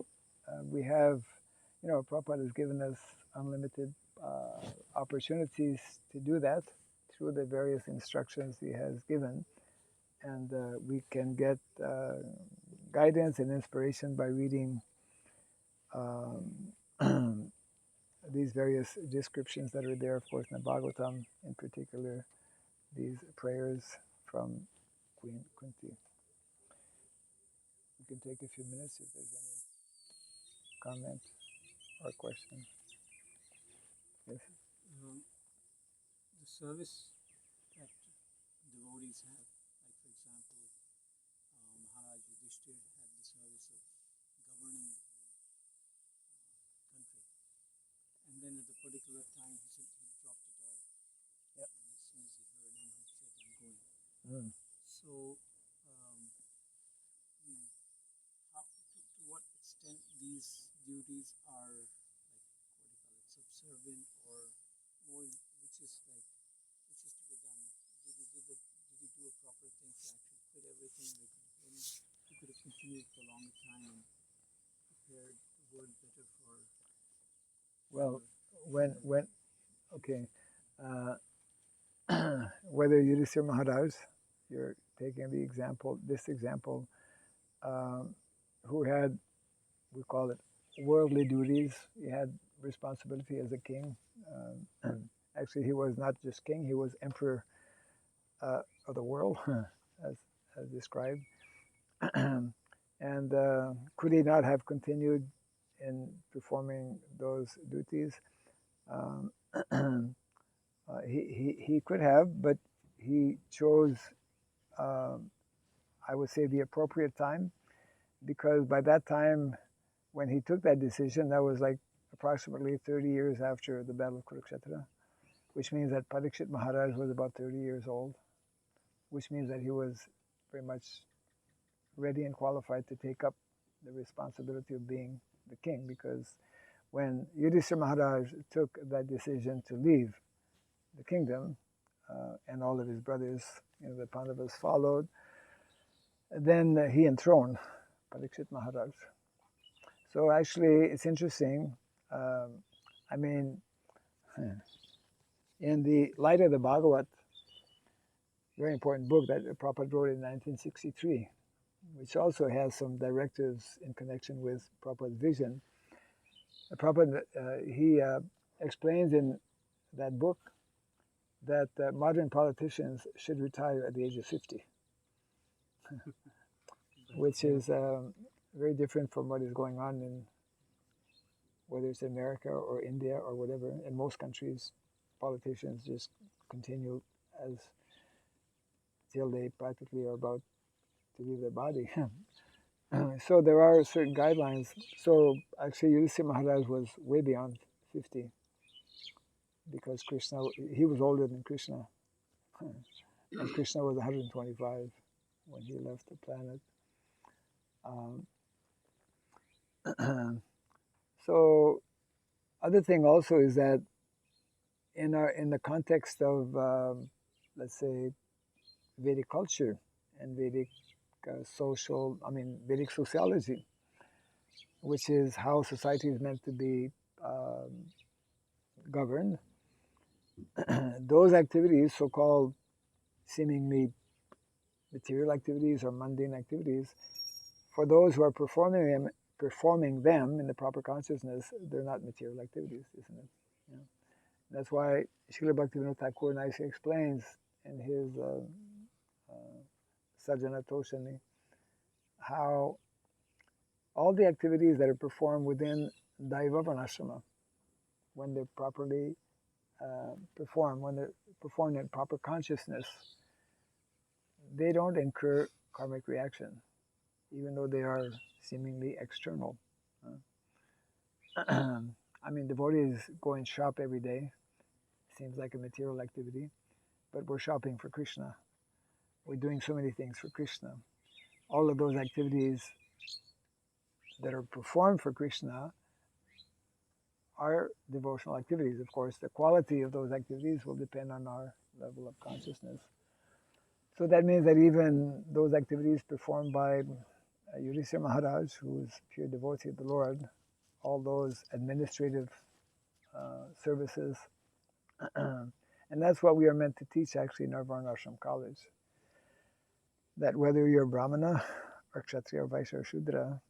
we have, Prabhupada has given us unlimited opportunities to do that through the various instructions he has given. And we can get guidance and inspiration by reading these various descriptions that are there, of course, in the Bhagavatam, in particular, these prayers from Queen Kunti. We can take a few minutes if there's any comment or question. Yes. The service that devotees have, like for example, Maharaj Yudhishthir had the service of governing the whole country, and then at a particular time he said he dropped it all. Yep. And as soon as he heard, and he said, "I'm going." So, to what extent these duties are like, what do you call it, subservient, or more, which is to be done? Did he do a proper thing to actually quit everything? Like when he could have continued for a longer time and prepared the world better for. Well, whether Yudhishthira Maharaj, you're taking this example, who had, we call it, worldly duties. He had responsibility as a king. Actually, he was not just king; he was emperor of the world, as described. And could he not have continued in performing those duties? He could have, but he chose, I would say, the appropriate time, because by that time, when he took that decision, that was like approximately 30 years after the Battle of Kurukshetra, which means that Parikshit Maharaj was about 30 years old, which means that he was very much ready and qualified to take up the responsibility of being the king, because when Yudhishthira Maharaj took that decision to leave the kingdom, and all of his brothers, the Pandavas followed, then he enthroned Parikshit Maharaj. So actually, it's interesting. In the light of the Bhagavat, very important book that Prabhupada wrote in 1963, which also has some directives in connection with Prabhupada's vision. Prabhupada, he explains in that book that modern politicians should retire at the age of 50, which is very different from what is going on in, whether it's America or India or whatever. In most countries, politicians just continue as till they practically are about to leave their body. So there are certain guidelines. So actually, Yudhishthira Maharaj was way beyond 50, because Krishna, he was older than Krishna, and Krishna was 125 when he left the planet. So other thing also is that in the context of let's say Vedic culture and Vedic Vedic sociology, which is how society is meant to be governed, those activities, so-called seemingly material activities or mundane activities, for those who are performing them in the proper consciousness, they're not material activities, isn't it? Yeah. That's why Srila Bhaktivinoda Thakur nicely explains in his Sajana Toshani, how all the activities that are performed within Daiva Varnashrama, when they're properly performed, when they're performed in proper consciousness, they don't incur karmic reaction, even though they are seemingly external. I mean, devotees go and shop every day. Seems like a material activity, but we're shopping for Krishna. We're doing so many things for Krishna. All of those activities that are performed for Krishna are devotional activities. Of course, the quality of those activities will depend on our level of consciousness. So that means that even those activities performed by Yudhishthira Maharaj, who is pure devotee of the Lord, all those administrative services, and that's what we are meant to teach actually in our Varnashram college, that whether you're Brahmana or Kshatriya or Vaishya or Shudra,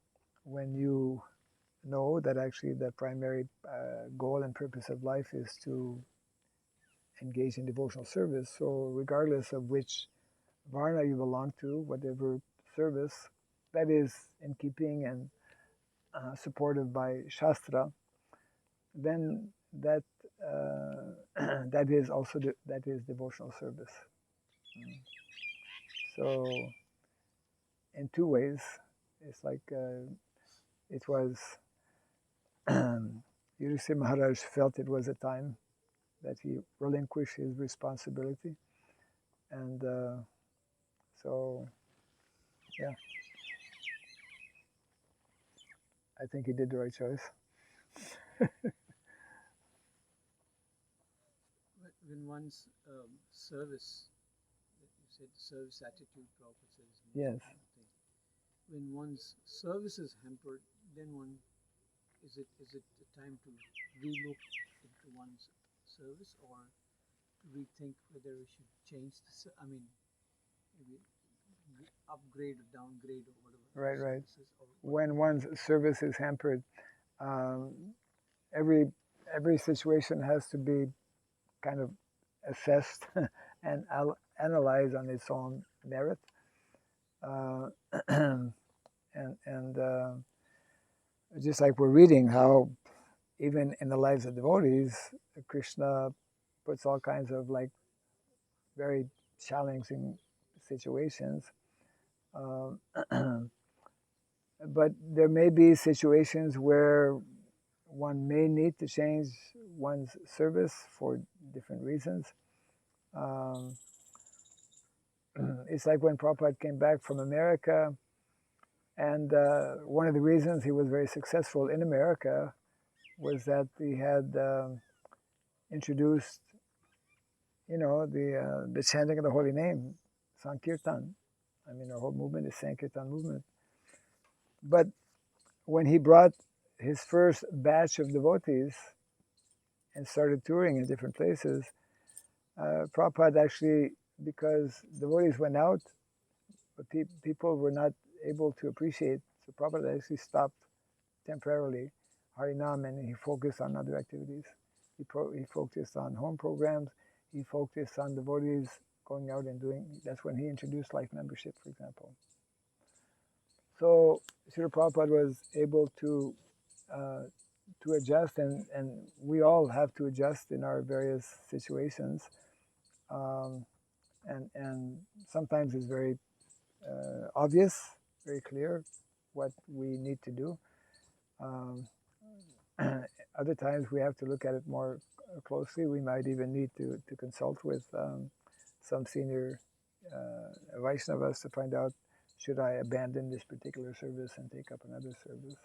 when you know that actually the primary goal and purpose of life is to engage in devotional service, so regardless of which Varna you belong to, whatever service that is in keeping and supported by Shastra, then that that is also that is devotional service. So in two ways, it's like it was Yudhishthira Maharaj felt it was a time that he relinquished his responsibility, and so yeah, I think he did the right choice. When one's service, you said service attitude, Prabhupada says, is the most Yes. important thing. When one's service is hampered, then one is it the time to relook into one's service, or to rethink whether we should change I mean, maybe upgrade or downgrade or whatever. Right. When one's service is hampered, every situation has to be kind of assessed and analyzed on its own merit. And just like we're reading how even in the lives of devotees, Krishna puts all kinds of like very challenging situations. But there may be situations where one may need to change one's service for different reasons. It's like when Prabhupada came back from America, and one of the reasons he was very successful in America was that he had introduced, the chanting of the holy name, Sankirtan. I mean, our whole movement is Sankirtan movement. But when he brought his first batch of devotees and started touring in different places, Prabhupada actually, because devotees went out, but people were not able to appreciate, so Prabhupada actually stopped temporarily Harinam, and he focused on other activities. He focused on home programs. He focused on devotees going out and doing. That's when he introduced life membership, for example. So Srila Prabhupada was able to adjust, and we all have to adjust in our various situations. And sometimes it's very obvious, very clear what we need to do. Other times we have to look at it more closely. We might even need to consult with some senior Vaishnavas to find out, should I abandon this particular service and take up another service?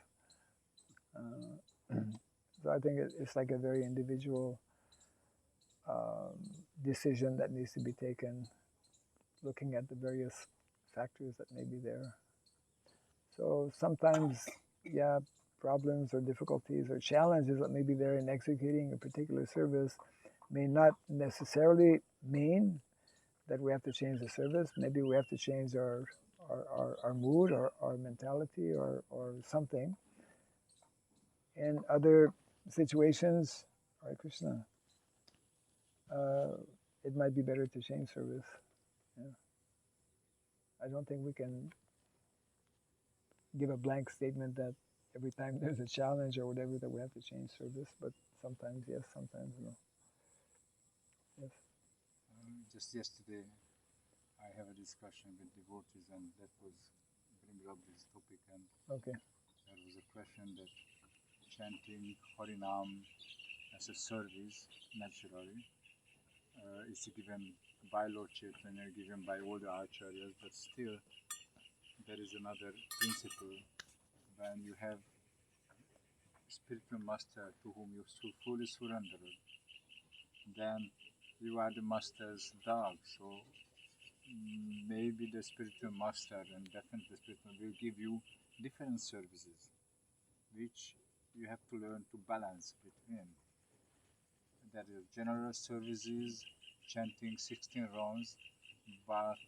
So I think it's like a very individual decision that needs to be taken, looking at the various factors that may be there. So sometimes, yeah, problems or difficulties or challenges that may be there in executing a particular service may not necessarily mean that we have to change the service. Maybe we have to change our mood or our mentality or something. In other situations, Hare Krishna, it might be better to change service. Yeah. I don't think we can give a blank statement that every time there's a challenge or whatever that we have to change service, but sometimes yes, sometimes no. Yes. Just yesterday, I have a discussion with devotees, and that was bringing up this topic, and Okay. there was a question that chanting Harinam as a service naturally is given by Lord Chaitanya, given by all the acharyas, but still there is another principle when you have spiritual master to whom you fully surrender, then you are the master's dog. So maybe the spiritual master and definitely the spiritual will give you different services, which you have to learn to balance between. There are general services, chanting 16 rounds, but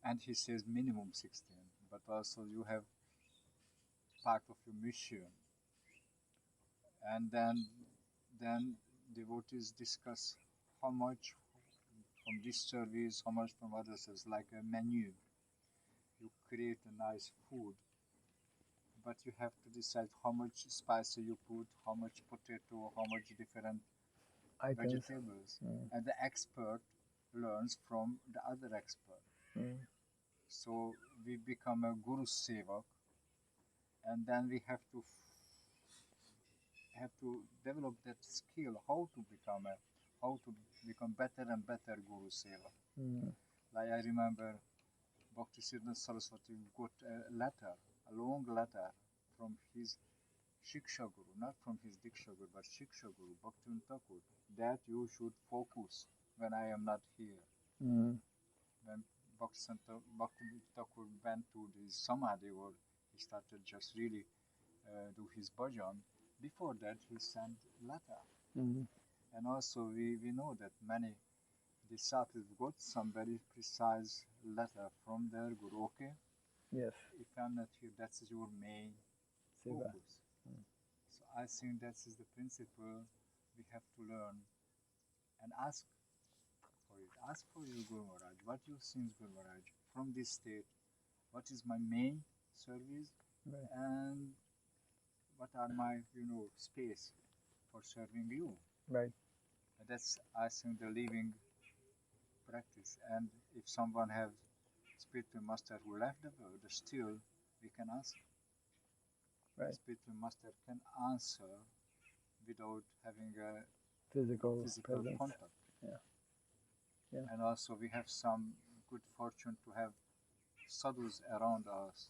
and he says minimum 16, but also you have part of your mission, and then devotees discuss how much from this service, how much from others. It's like a menu. You create a nice food, but you have to decide how much spice you put, how much potato, how much different Items. vegetables, and the expert learns from the other expert. So we become a guru sevak, and then we have to develop that skill how to become better and better guru sevak. Like I remember Bhaktisiddhanta Saraswati got a letter, a long letter from his Shiksha Guru, not from his Diksha Guru, but Shiksha Guru, Bhaktivinoda Thakur, that you should focus when I am not here. When Bhaktivinoda Thakur went to the Samadhi, or he started just really do his bhajan, before that he sent letter. And also we know that many disciples got some very precise letter from their Guru. Okay, Yes. if I'm not here, that's your main Seva. focus. So I think that is the principle we have to learn and ask for it. Ask for your Guru Maharaj. What you think, Guru Maharaj, from this state, what is my main service, Right. and what are my space for serving you. Right. And that's I think the living practice. And if someone has spiritual master who left the world, still we can ask. Right. The spiritual master can answer without having a Physical presence. contact. Yeah. And also we have some good fortune to have sadhus around us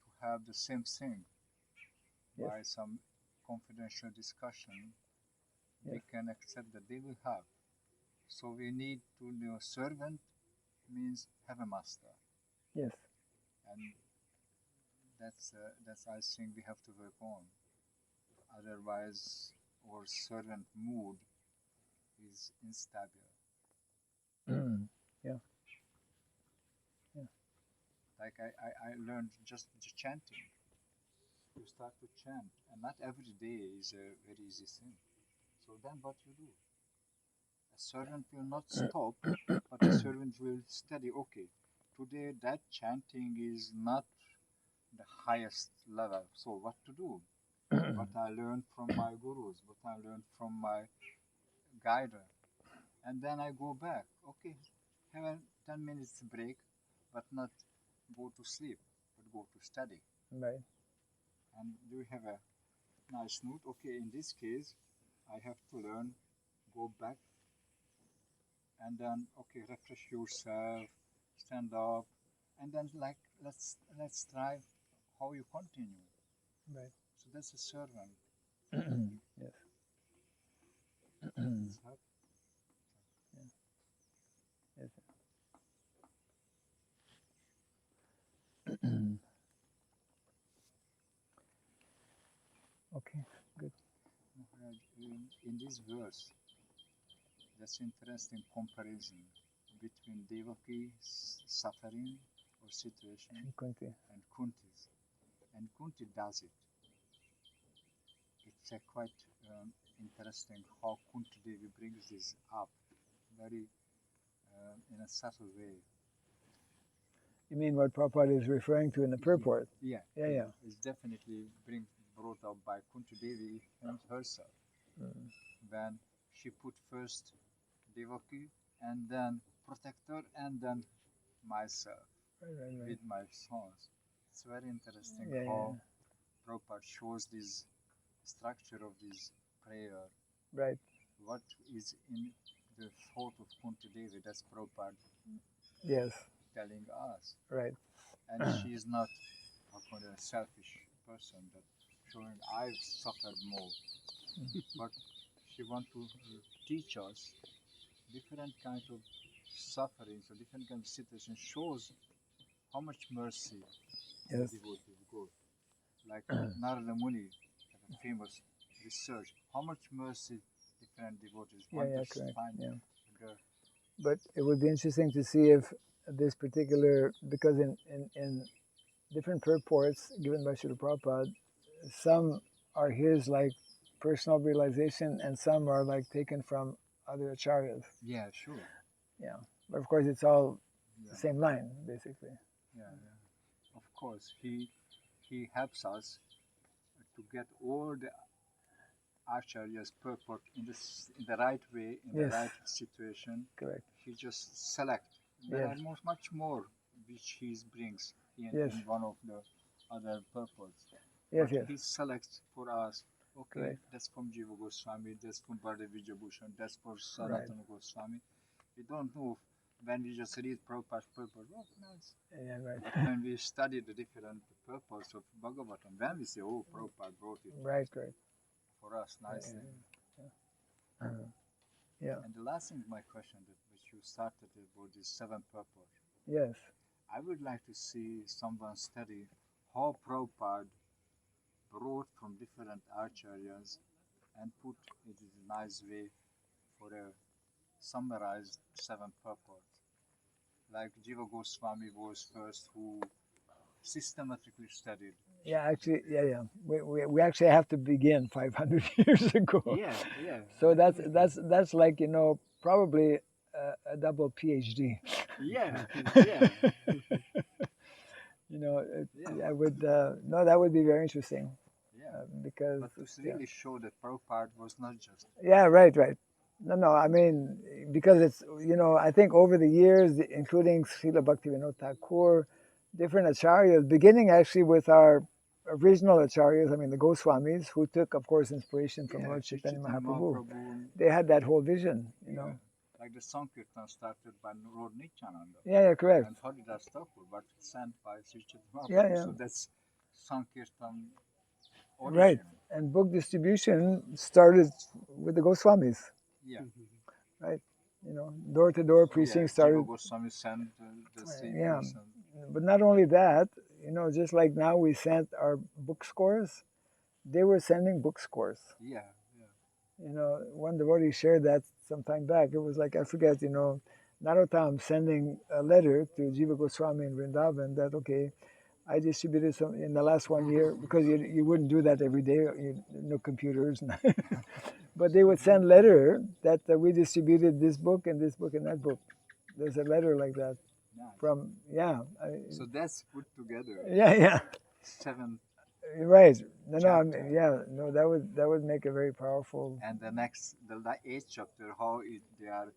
to have the same thing. Yes. By some confidential discussion, we Yes. can accept that they will have. So we need to know servant means have a master. Yes. And that's I think we have to work on. Otherwise, our servant mood is unstable. Yeah. Like I learned just chanting. You start to chant, and not every day is a very easy thing. So then what you do? A servant will not stop, but a servant will study. Okay, today that chanting is not the highest level. So what to do? What I learned from my gurus, what I learned from my guider, and then I go back. Okay, have a 10 minutes break, but not go to sleep, but go to study. Right. And do you have a nice note? Okay, in this case, I have to learn, go back, and then okay, refresh yourself, stand up, and then like let's try how you continue. Right. So that's a servant. Yes. It's help. Yes. Okay. Good. Maharaj, in this verse, that's interesting comparison between Devaki's suffering or situation And Kunti. and Kunti's. And Kunti does it. It's a quite interesting how Kunti Devi brings this up very in a subtle way. You mean what Prabhupada is referring to in the purport? Yeah, Yeah. It's definitely brought up by Kunti Devi herself, when she put first devotee and then protector and then myself Right. with my sons. It's very interesting Yeah, how Prabhupada shows this structure of this prayer. Right. What is in the thought of Kunti Devi, that's Prabhupada Yes. telling us. Right. And she is not a selfish person that showing I've suffered more, but she want to teach us different kind of sufferings or different kind of situations shows how much mercy the Yes. devotees got. Like Narada Muni have a famous research how much mercy different devotees want to Correct. find. Yeah. The, But it would be interesting to see if this particular, because in different purports given by Srila Prabhupada, some are his like personal realization and some are like taken from other acharyas. yeah, sure. Yeah. But of course it's all Yeah. the same line, basically. Yeah. Of course, he helps us to get all the acharyas purport in the right way, in the right situation. Correct. He just select. There are much more which he brings in one of the other purports. But he selects for us. Okay, Correct. that's from Jiva Goswami, that's from Bharata Vijayabhushan, that's for Sanatana Goswami. We don't know when we just read Prabhupada's purport. Oh, nice. Yeah, right. But when we study the different purports of Bhagavatam, then we say, oh, Prabhupada wrote it Right. for us nicely. Yeah. And the last thing, my question that which you started about this seven purport. Yes. I would like to see someone study how Prabhupada brought from different acharyas and put it in a nice way for a summarized seven purports. Like Jiva Goswami was first who systematically studied. Yeah, actually, we actually have to begin 500 years ago. Yeah. So that's like probably a double PhD. Yeah. I would that would be very interesting. Yeah. Because but to really show that Prabhupada was not just. Yeah, right. No, I mean, because it's, I think over the years, including Srila Bhaktivinoda Thakur, different acharyas, beginning actually with our original acharyas, I mean, the Goswamis, who took, of course, inspiration from Lord Chaitanya Mahaprabhu. They had that whole vision, Like the Sankirtan started by Lord Nityananda. Yeah, correct. And Haridas Thakur, but sent by Sri Chaitanya Mahaprabhu. Yeah. So that's Sankirtan origin. Right. And book distribution started with the Goswamis. Yeah. Right. Door to door preaching started. Jiva Goswami sent the same person. But not only that, just like now we sent our book scores, they were sending book scores. Yeah. One devotee shared that some time back. It was like, I forget, Narottam sending a letter to Jiva Goswami in Vrindavan that, okay, I distributed some in the last 1 year, because you wouldn't do that every day, no computers. But they would send letter that we distributed this book and that book. There's a letter like that. Nice. From, so that's put together. Yeah. 7. Right. No, that would make a very powerful. And the 8th chapter, how they are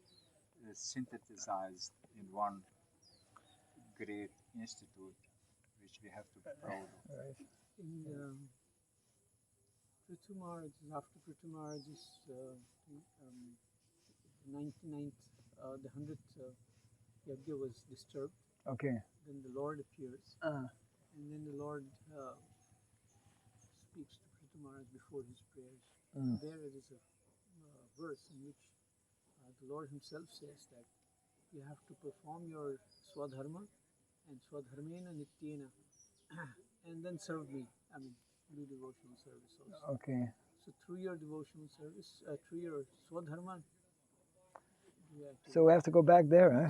synthesized in one great institute, which we have to be proud of. Right. In Prithu Maharaj's, after Prithu Maharaj's 99th, the 100th yajna was disturbed. Okay. Then the Lord appears, and then the Lord speaks to Prithu Maharaj before his prayers. There is a verse in which the Lord himself says that you have to perform your swadharma and swadharmena nityena and then serve me. I mean, do devotional service also. Okay. So through your devotional service, through your swadharma. So we have to go back there, huh?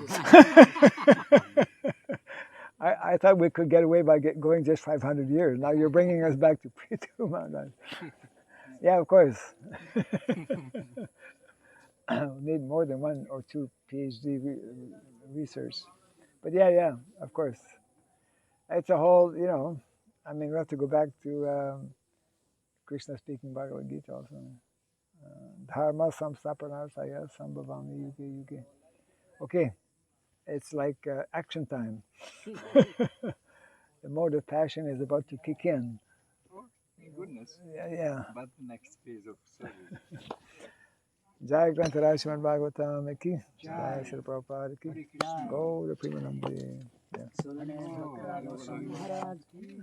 I thought we could get away by going just 500 years. Now you're bringing us back to Prithu Maharaj. Yeah, of course. We need more than 1 or 2 PhD research. But yeah, of course. It's a whole, I mean, we have to go back to Krishna speaking Bhagavad Gita also. Dharma samstapanarthaya sambhavami yuge yuge. Okay, it's like action time. The mode of passion is about to kick in. Oh, goodness. Yeah. But the next phase of service. Jai Grantharaj Srimad Bhagavatam ki. Jai Srila Prabhupada ki. Hare Krishna. Go to Premanandi. Yeah. So then, Oh, Maharaj ki